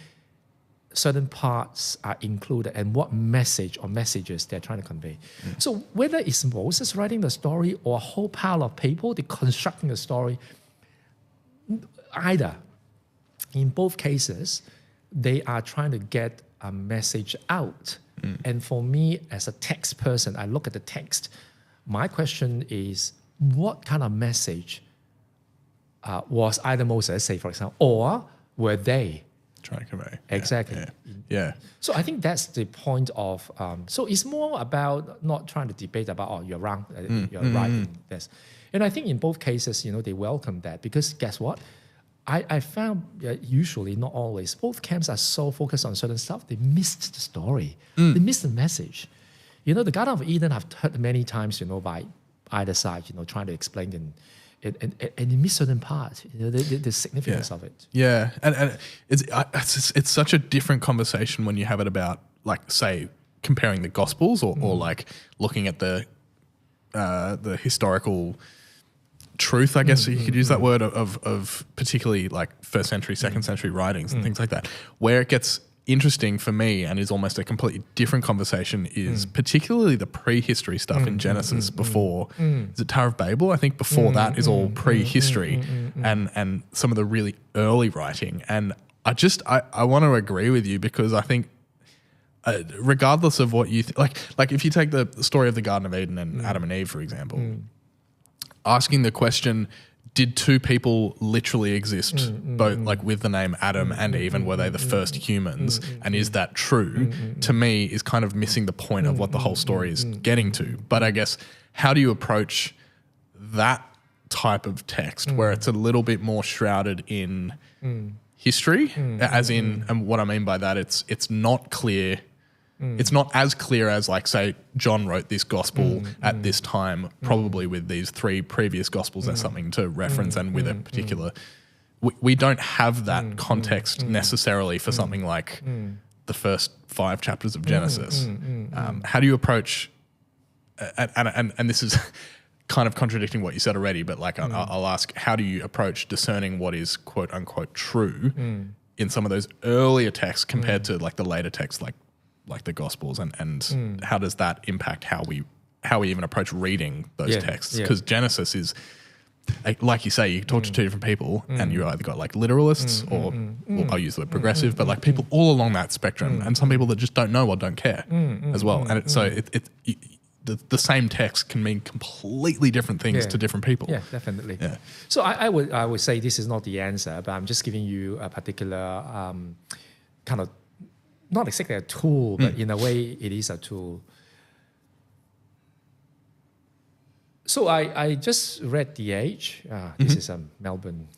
S2: certain parts are included and what message or messages they're trying to convey. So whether it's Moses writing the story or a whole pile of people they constructing the story, either, in both cases, they are trying to get a message out. And for me, as a text person, I look at the text. My question is, what kind of message was either Moses, say for example, or were they
S1: trying to convey?
S2: Exactly. So I think that's the point of. So it's more about not trying to debate about you're wrong, you're right in this. And I think in both cases, they welcome that because guess what? I found usually, not always, both camps are so focused on certain stuff they missed the story, they missed the message. The Garden of Eden I've heard many times, by either side, trying to explain you miss certain parts, the significance of it.
S1: Yeah, and it's such a different conversation when you have it about, like, say, comparing the Gospels or like looking at the historical truth, I guess you could use that word, of particularly like first century, second century writings and things like that. Where it gets interesting for me and is almost a completely different conversation is particularly the prehistory stuff in Genesis before. Is it Tower of Babel? I think before that is all prehistory and some of the really early writing. And I want to agree with you, because I think regardless of what you like if you take the story of the Garden of Eden and Adam and Eve, for example, asking the question, did two people literally exist, both like with the name Adam and Eve, and were they the first humans? And is that true? To me, is kind of missing the point of what the whole story is getting to. But I guess, how do you approach that type of text where it's a little bit more shrouded in history, as in, and what I mean by that, it's not clear. It's not as clear as, like, say, John wrote this gospel at this time, probably with these three previous gospels as something to reference, and with a particular... We don't have that context necessarily for something like the first 5 chapters of Genesis. How do you approach... And this is kind of contradicting what you said already, but like I'll ask, how do you approach discerning what is quote-unquote true in some of those earlier texts compared to like the later texts, like the Gospels, and how does that impact how we even approach reading those texts? Because Genesis is, like you say, you talk to two different people, and you either got like literalists or I'll use the word progressive, but like people all along that spectrum, and some people that just don't know or don't care as well. And the same text can mean completely different things to different people.
S2: Yeah, definitely. Yeah. So I would say this is not the answer, but I'm just giving you a particular kind of, not exactly a tool, but in a way it is a tool. So I just read The Age. This is a Melbourne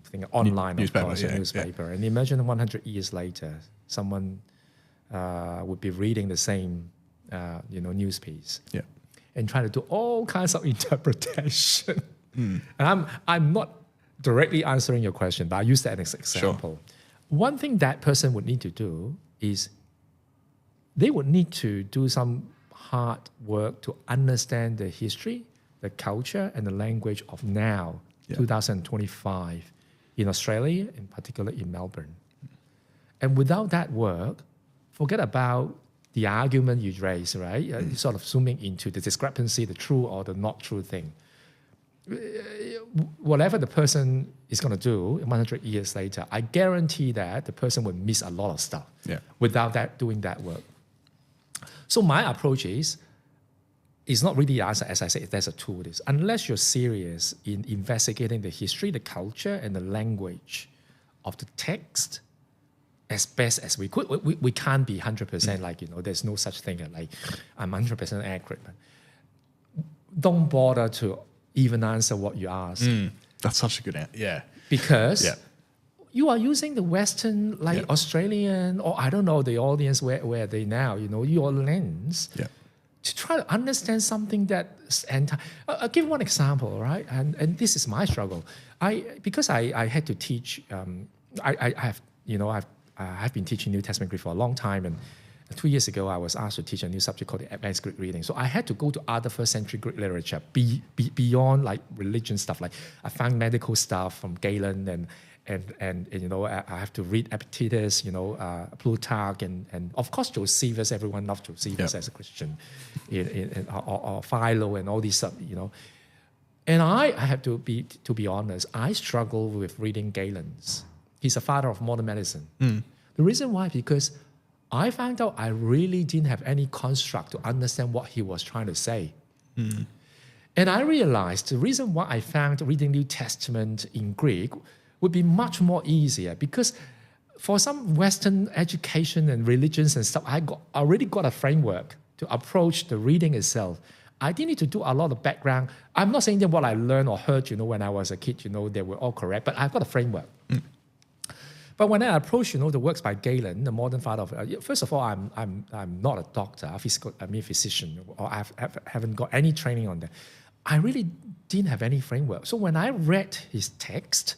S2: thing, online newspaper, newspaper. And imagine 100 years later, someone would be reading the same news piece and trying to do all kinds of interpretation. And I'm not directly answering your question, but I use that as an example. Sure. One thing that person would need to do is they would need to do some hard work to understand the history, the culture, and the language of now, 2025, in Australia, in particular in Melbourne. And without that work, forget about the argument you raise, right? Sort of zooming into the discrepancy, the true or the not true thing. Whatever the person is going to do 100 years later, I guarantee that the person will miss a lot of stuff without doing that work. So my approach is not really the answer, as I say, there's a tool. Unless you're serious in investigating the history, the culture, and the language of the text as best as we could. We can't be 100% there's no such thing like I'm 100% accurate. But don't bother to even answer what you ask.
S1: That's such a good answer. Yeah.
S2: Because you are using the Western, Australian, or I don't know, the audience, where are they now, your lens to try to understand something that's I'll give one example, right? And this is my struggle. Because I had to teach, I've been teaching New Testament Greek for a long time, and 2 years ago, I was asked to teach a new subject called the Advanced Greek Reading. So I had to go to other first century Greek literature beyond like religion stuff. Like I found medical stuff from Galen, and I have to read Epictetus, Plutarch, and of course Josephus. Everyone loves Josephus as a Christian, or Philo, and all these stuff. And I have to be honest. I struggle with reading Galen's. He's a father of modern medicine. The reason why, because I found out I really didn't have any construct to understand what he was trying to say. And I realized the reason why I found reading New Testament in Greek would be much more easier, because for some Western education and religions and stuff, I already got a framework to approach the reading itself. I didn't need to do a lot of background. I'm not saying that what I learned or heard, when I was a kid, they were all correct, but I've got a framework. But when I approach, the works by Galen, the modern father of, first of all, I'm not a doctor, I'm a physician, or I haven't got any training on that. I really didn't have any framework. So when I read his text,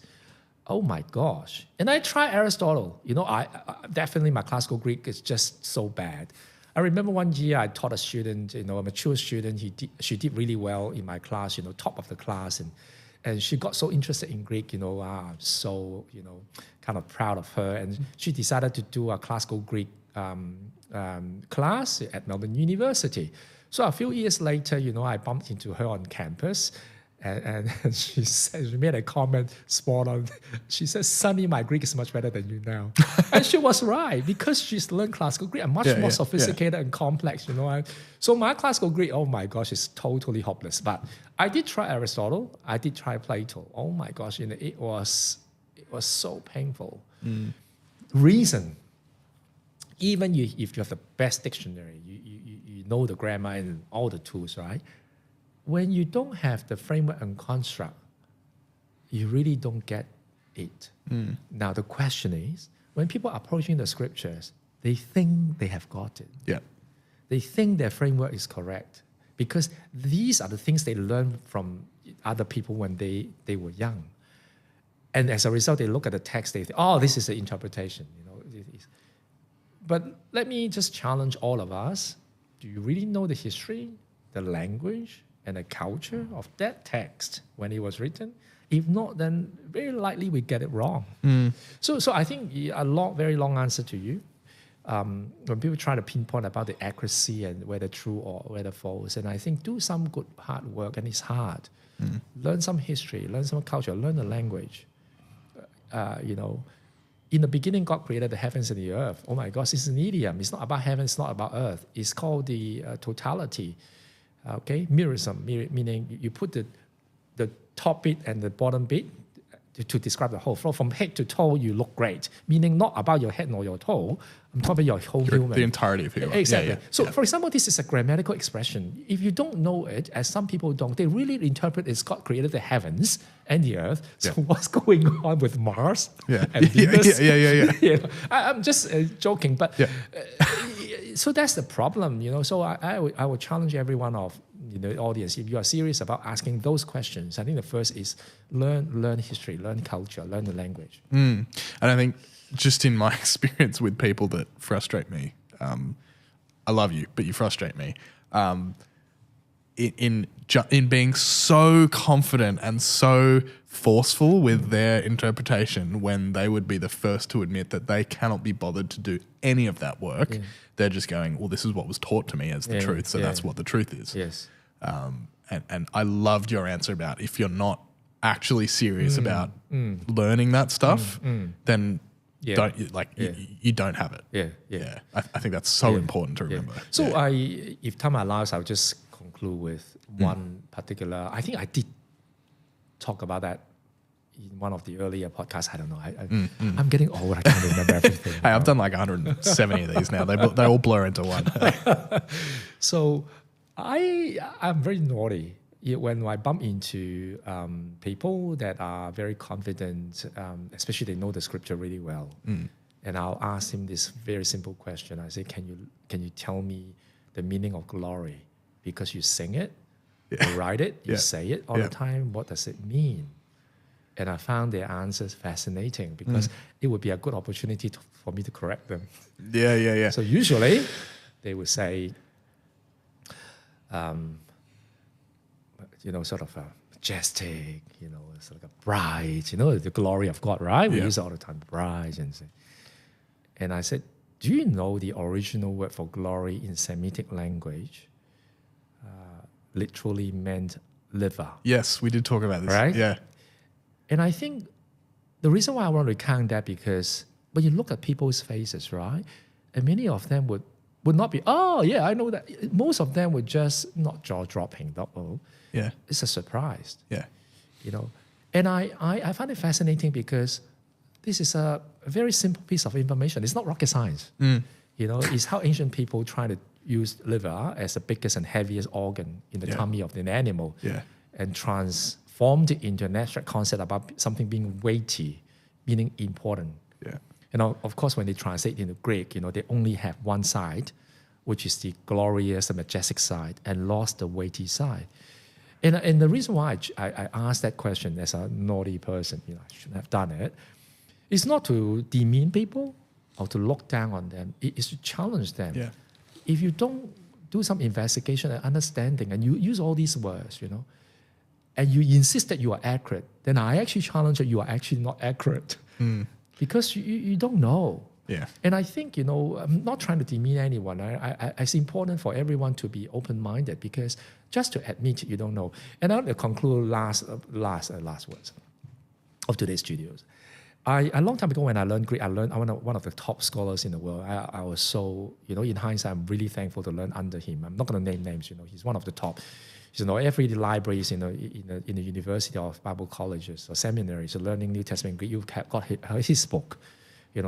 S2: oh my gosh. And I tried Aristotle. I definitely my classical Greek is just so bad. I remember one year I taught a student, a mature student. She did really well in my class, top of the class. And she got so interested in Greek, I'm so, kind of proud of her. And she decided to do a classical Greek class at Melbourne University. So a few years later, I bumped into her on campus. And she made a comment spot on. She says, "Sunny, my Greek is much better than you now." And she was right, because she's learned classical Greek and much more sophisticated and complex, So my classical Greek, oh my gosh, is totally hopeless. But I did try Aristotle. I did try Plato. Oh my gosh, it was so painful. Reason. Even if you have the best dictionary, you know the grammar and all the tools, right? When you don't have the framework and construct, you really don't get it. Now, the question is, when people are approaching the scriptures, they think they have got it.
S1: Yeah.
S2: They think their framework is correct, because these are the things they learned from other people when they were young. And as a result, they look at the text, they think, oh, this is the interpretation. But let me just challenge all of us. Do you really know the history, the language, and the culture of that text when it was written? If not, then very likely we get it wrong. So I think a very long answer to you. When people try to pinpoint about the accuracy and whether true or whether false, and I think do some good hard work, and it's hard. Learn some history, learn some culture, learn the language. In the beginning, God created the heavens and the earth. Oh my gosh, this is an idiom. It's not about heaven, it's not about earth. It's called the totality. Merism, meaning you put the top bit and the bottom bit to describe the whole. From head to toe, you look great. Meaning not about your head nor your toe. I'm talking about your whole human.
S1: The entirety of you.
S2: Exactly. So, for example, this is a grammatical expression. If you don't know it, as some people don't, they really interpret it's God created the heavens and the earth. So what's going on with Mars and Venus? I'm just joking, but so that's the problem, So I would challenge everyone of the audience, if you are serious about asking those questions, I think the first is learn history, learn culture, learn the language.
S1: And I think just in my experience with people that frustrate me, I love you, but you frustrate me. In being so confident and so forceful with their interpretation, when they would be the first to admit that they cannot be bothered to do any of that work, they're just going, well, this is what was taught to me as the truth, so that's what the truth is.
S2: Yes.
S1: And I loved your answer about, if you're not actually serious about learning that stuff, then you don't have it. I think that's so important to remember.
S2: So if time allows, I'll just conclude with one particular. I think I did talk about that in one of the earlier podcasts. I don't know. I'm getting old. I can't remember everything.
S1: Hey, I've done like 170 of these now. They all blur into one.
S2: So I'm very naughty when I bump into people that are very confident, especially they know the scripture really well. And I'll ask him this very simple question. I say, can you tell me the meaning of glory? Because you sing it, you write it, you say it all the time. What does it mean? And I found their answers fascinating, because it would be a good opportunity for me to correct them. So usually they would say, sort of a majestic, sort of a bright, the glory of God, right? We use it all the time, bright. And I said, do you know the original word for glory in Semitic language literally meant liver?
S1: Yes, we did talk about this.
S2: Right?
S1: Yeah.
S2: And I think the reason why I want to recount that, because when you look at people's faces, right, and many of them would not be, oh, yeah, I know that. Most of them would just not jaw-dropping. It's a surprise.
S1: Yeah.
S2: And I find it fascinating, because this is a very simple piece of information. It's not rocket science. It's how ancient people try to use liver as the biggest and heaviest organ in the tummy of an animal and transformed it into an abstract concept about something being weighty, meaning important. And of course, when they translate into Greek, they only have one side, which is the glorious, the majestic side, and lost the weighty side. And the reason why I asked that question as a naughty person, I shouldn't have done it, is not to demean people or to look down on them. It is to challenge them.
S1: Yeah.
S2: If you don't do some investigation and understanding, and you use all these words, and you insist that you are accurate, then I actually challenge that you are actually not accurate because you don't know.
S1: Yeah.
S2: And I think, I'm not trying to demean anyone. It's important for everyone to be open-minded because just to admit you don't know. And I want to conclude last words of today's studios. A long time ago when I learned Greek, I'm one of the top scholars in the world. I was so, in hindsight, I'm really thankful to learn under him. I'm not going to name names, he's one of the top. Every libraries in the university or Bible colleges or seminaries learning New Testament Greek, you've got his book,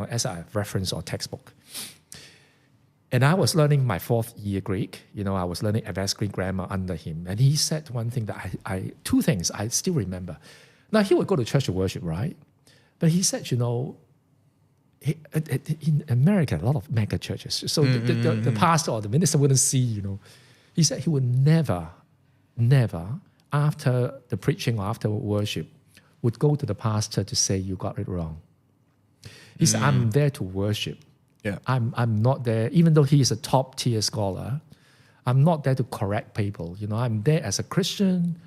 S2: as a reference or textbook. And I was learning my 4th year Greek. I was learning advanced Greek grammar under him. And he said one thing that two things I still remember. Now, he would go to church to worship, right? But he said, in America, a lot of mega churches. So the pastor or the minister wouldn't see, He said he would never, after the preaching or after worship, would go to the pastor to say, you got it wrong. He said, I'm there to worship.
S1: Yeah.
S2: I'm not there, even though he is a top tier scholar, I'm not there to correct people. I'm there as a Christian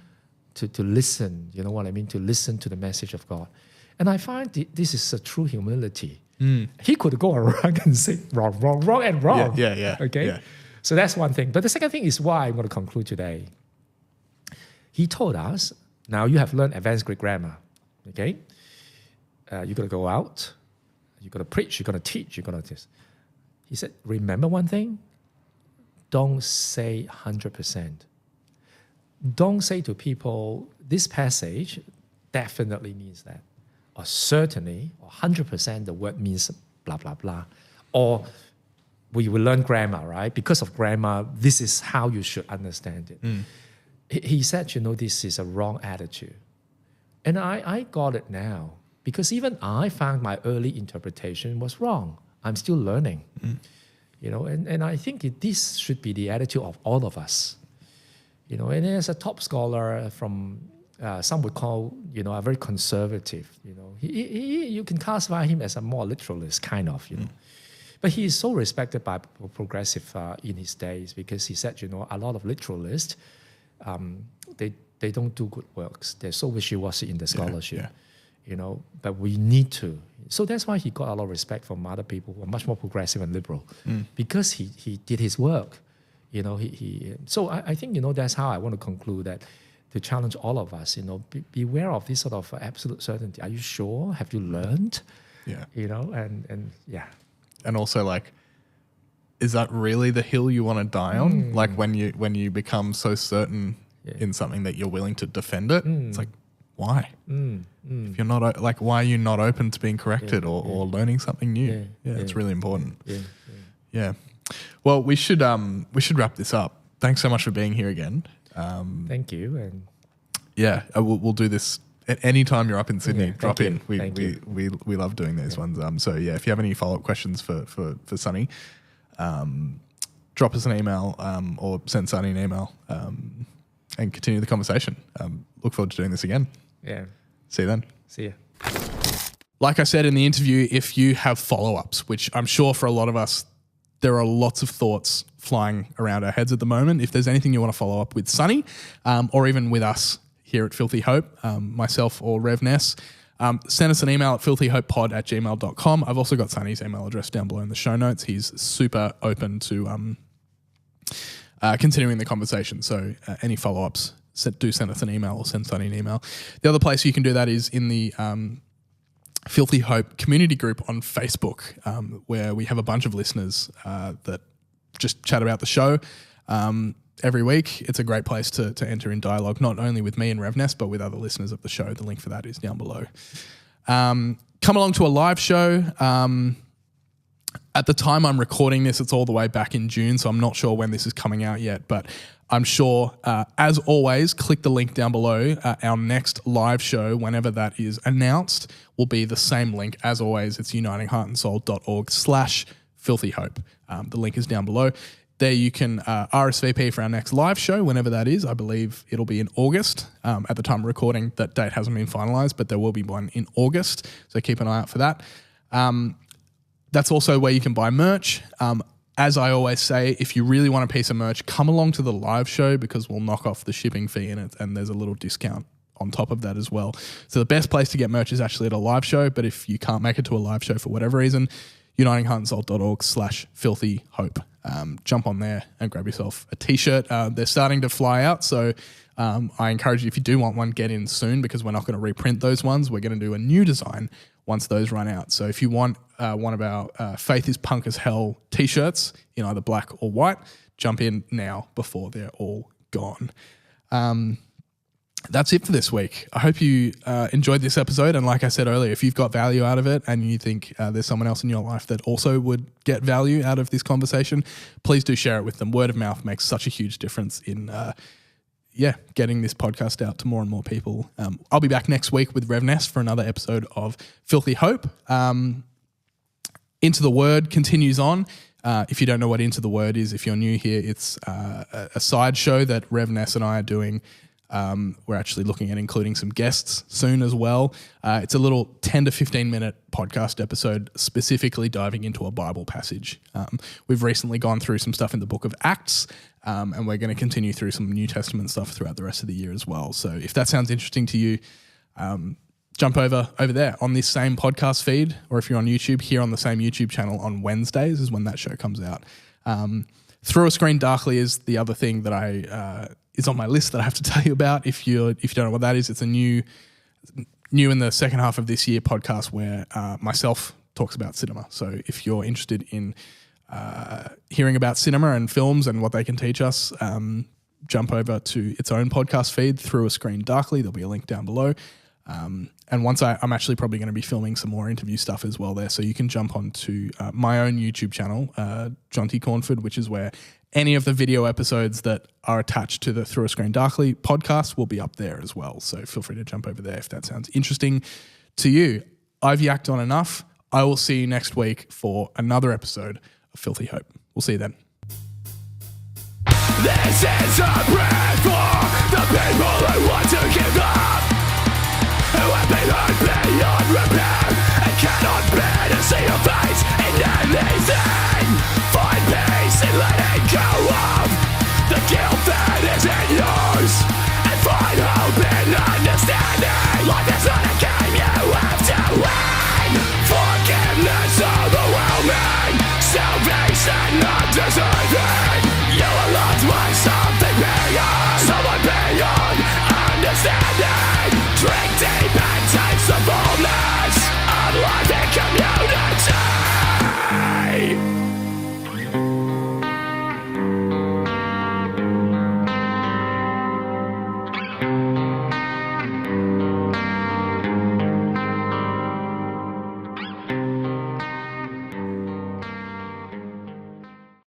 S2: to listen, to listen to the message of God. And I find this is a true humility. He could go around and say wrong, and wrong.
S1: Yeah.
S2: Okay?
S1: Yeah.
S2: So that's one thing. But the second thing is why I'm going to conclude today. He told us, now you have learned advanced Greek grammar. Okay? You're going to go out. You're going to preach. You're going to teach. You're going to this. He said, remember one thing? Don't say 100%. Don't say to people, this passage definitely means that. Or certainly, or 100% the word means blah, blah, blah. Or we will learn grammar, right? Because of grammar, this is how you should understand it. He said, this is a wrong attitude. And I got it now. Because even I found my early interpretation was wrong. I'm still learning. And I think this should be the attitude of all of us. And as a top scholar from... some would call, a very conservative, you can classify him as a more literalist kind of, But he is so respected by progressive in his days because he said, a lot of literalists, they don't do good works. They're so wishy-washy in the scholarship, but we need to. So that's why he got a lot of respect from other people who are much more progressive and liberal because he did his work, So I think, that's how I want to conclude that. To challenge all of us, beware of this sort of absolute certainty. Are you sure? Have you learned?
S1: Yeah.
S2: And yeah.
S1: And also, is that really the hill you want to die on? Like when you become so certain in something that you're willing to defend it, it's like, why? If you're not why are you not open to being corrected or learning something new? It's really important. Yeah. Well, we should wrap this up. Thanks so much for being here again.
S2: Thank you. And
S1: we'll do this at any time you're up in Sydney. Drop in. We love doing these ones. So if you have any follow-up questions for Sunny, drop us an email or send Sunny an email and continue the conversation. Look forward to doing this again.
S2: Yeah.
S1: See you then.
S2: See ya.
S1: Like I said in the interview, if you have follow-ups, which I'm sure for a lot of us, there are lots of thoughts flying around our heads at the moment. If there's anything you want to follow up with Sunny or even with us here at Filthy Hope, myself or Rev Ness, send us an email at filthyhopepod@gmail.com. I've also got Sunny's email address down below in the show notes. He's super open to continuing the conversation. So any follow-ups, do send us an email or send Sunny an email. The other place you can do that is in the Filthy Hope community group on Facebook, where we have a bunch of listeners that just chat about the show every week. It's a great place to enter in dialogue, not only with me and Rev Ness, but with other listeners of the show. The link for that is down below. Come along to a live show. At the time I'm recording this, it's all the way back in June, so I'm not sure when this is coming out yet, but I'm sure, as always, click the link down below. Our next live show, whenever that is announced, will be the same link. As always, it's unitingheartandsoul.org/filthyhope. The link is down below. There you can RSVP for our next live show, whenever that is. I believe it'll be in August. At the time of recording, that date hasn't been finalised, but there will be one in August. So keep an eye out for that. That's also where you can buy merch. As I always say, if you really want a piece of merch, come along to the live show because we'll knock off the shipping fee in it, and there's a little discount on top of that as well. So the best place to get merch is actually at a live show, but if you can't make it to a live show for whatever reason, unitingheartandsalt.org/filthyhope. Jump on there and grab yourself a t-shirt. They're starting to fly out, so I encourage you, if you do want one, get in soon because we're not going to reprint those ones. We're going to do a new design once those run out. So if you want one of our Faith is Punk as Hell t-shirts in either black or white, jump in now before they're all gone. That's it for this week. I hope you enjoyed this episode. And like I said earlier, if you've got value out of it and you think there's someone else in your life that also would get value out of this conversation, please do share it with them. Word of mouth makes such a huge difference in getting this podcast out to more and more people. I'll be back next week with Rev Ness for another episode of Filthy Hope. Into the Word continues on. If you don't know what Into the Word is, if you're new here, it's a side show that Rev Ness and I are doing. We're actually looking at including some guests soon as well. It's a little 10 to 15 minute podcast episode specifically diving into a Bible passage. We've recently gone through some stuff in the book of Acts, and we're going to continue through some New Testament stuff throughout the rest of the year as well. So if that sounds interesting to you, jump over there on this same podcast feed, or if you're on YouTube, here on the same YouTube channel on Wednesdays is when that show comes out. Through a Screen Darkly is the other thing that is on my list that I have to tell you about. If you don't know what that is, it's a new in the second half of this year podcast where myself talks about cinema. So if you're interested in hearing about cinema and films and what they can teach us, jump over to its own podcast feed, Through a Screen Darkly. There'll be a link down below. And once I'm actually probably going to be filming some more interview stuff as well there. So you can jump onto my own YouTube channel, Jonty Cornford, which is where any of the video episodes that are attached to the Through a Screen Darkly podcast will be up there as well. So feel free to jump over there if that sounds interesting to you. I've yacked on enough. I will see you next week for another episode of Filthy Hope. We'll see you then.
S3: This is a prayer for the people who want to give up, who have been hurt beyond repair and cannot bear to see your face in anything. Find peace in letting go of the guilt that is in yours, and find hope in understanding. Life is not a game you have to win. Forgiveness overwhelming, salvation not deserving. You are loved by something beyond, someone beyond understanding. Drink deep.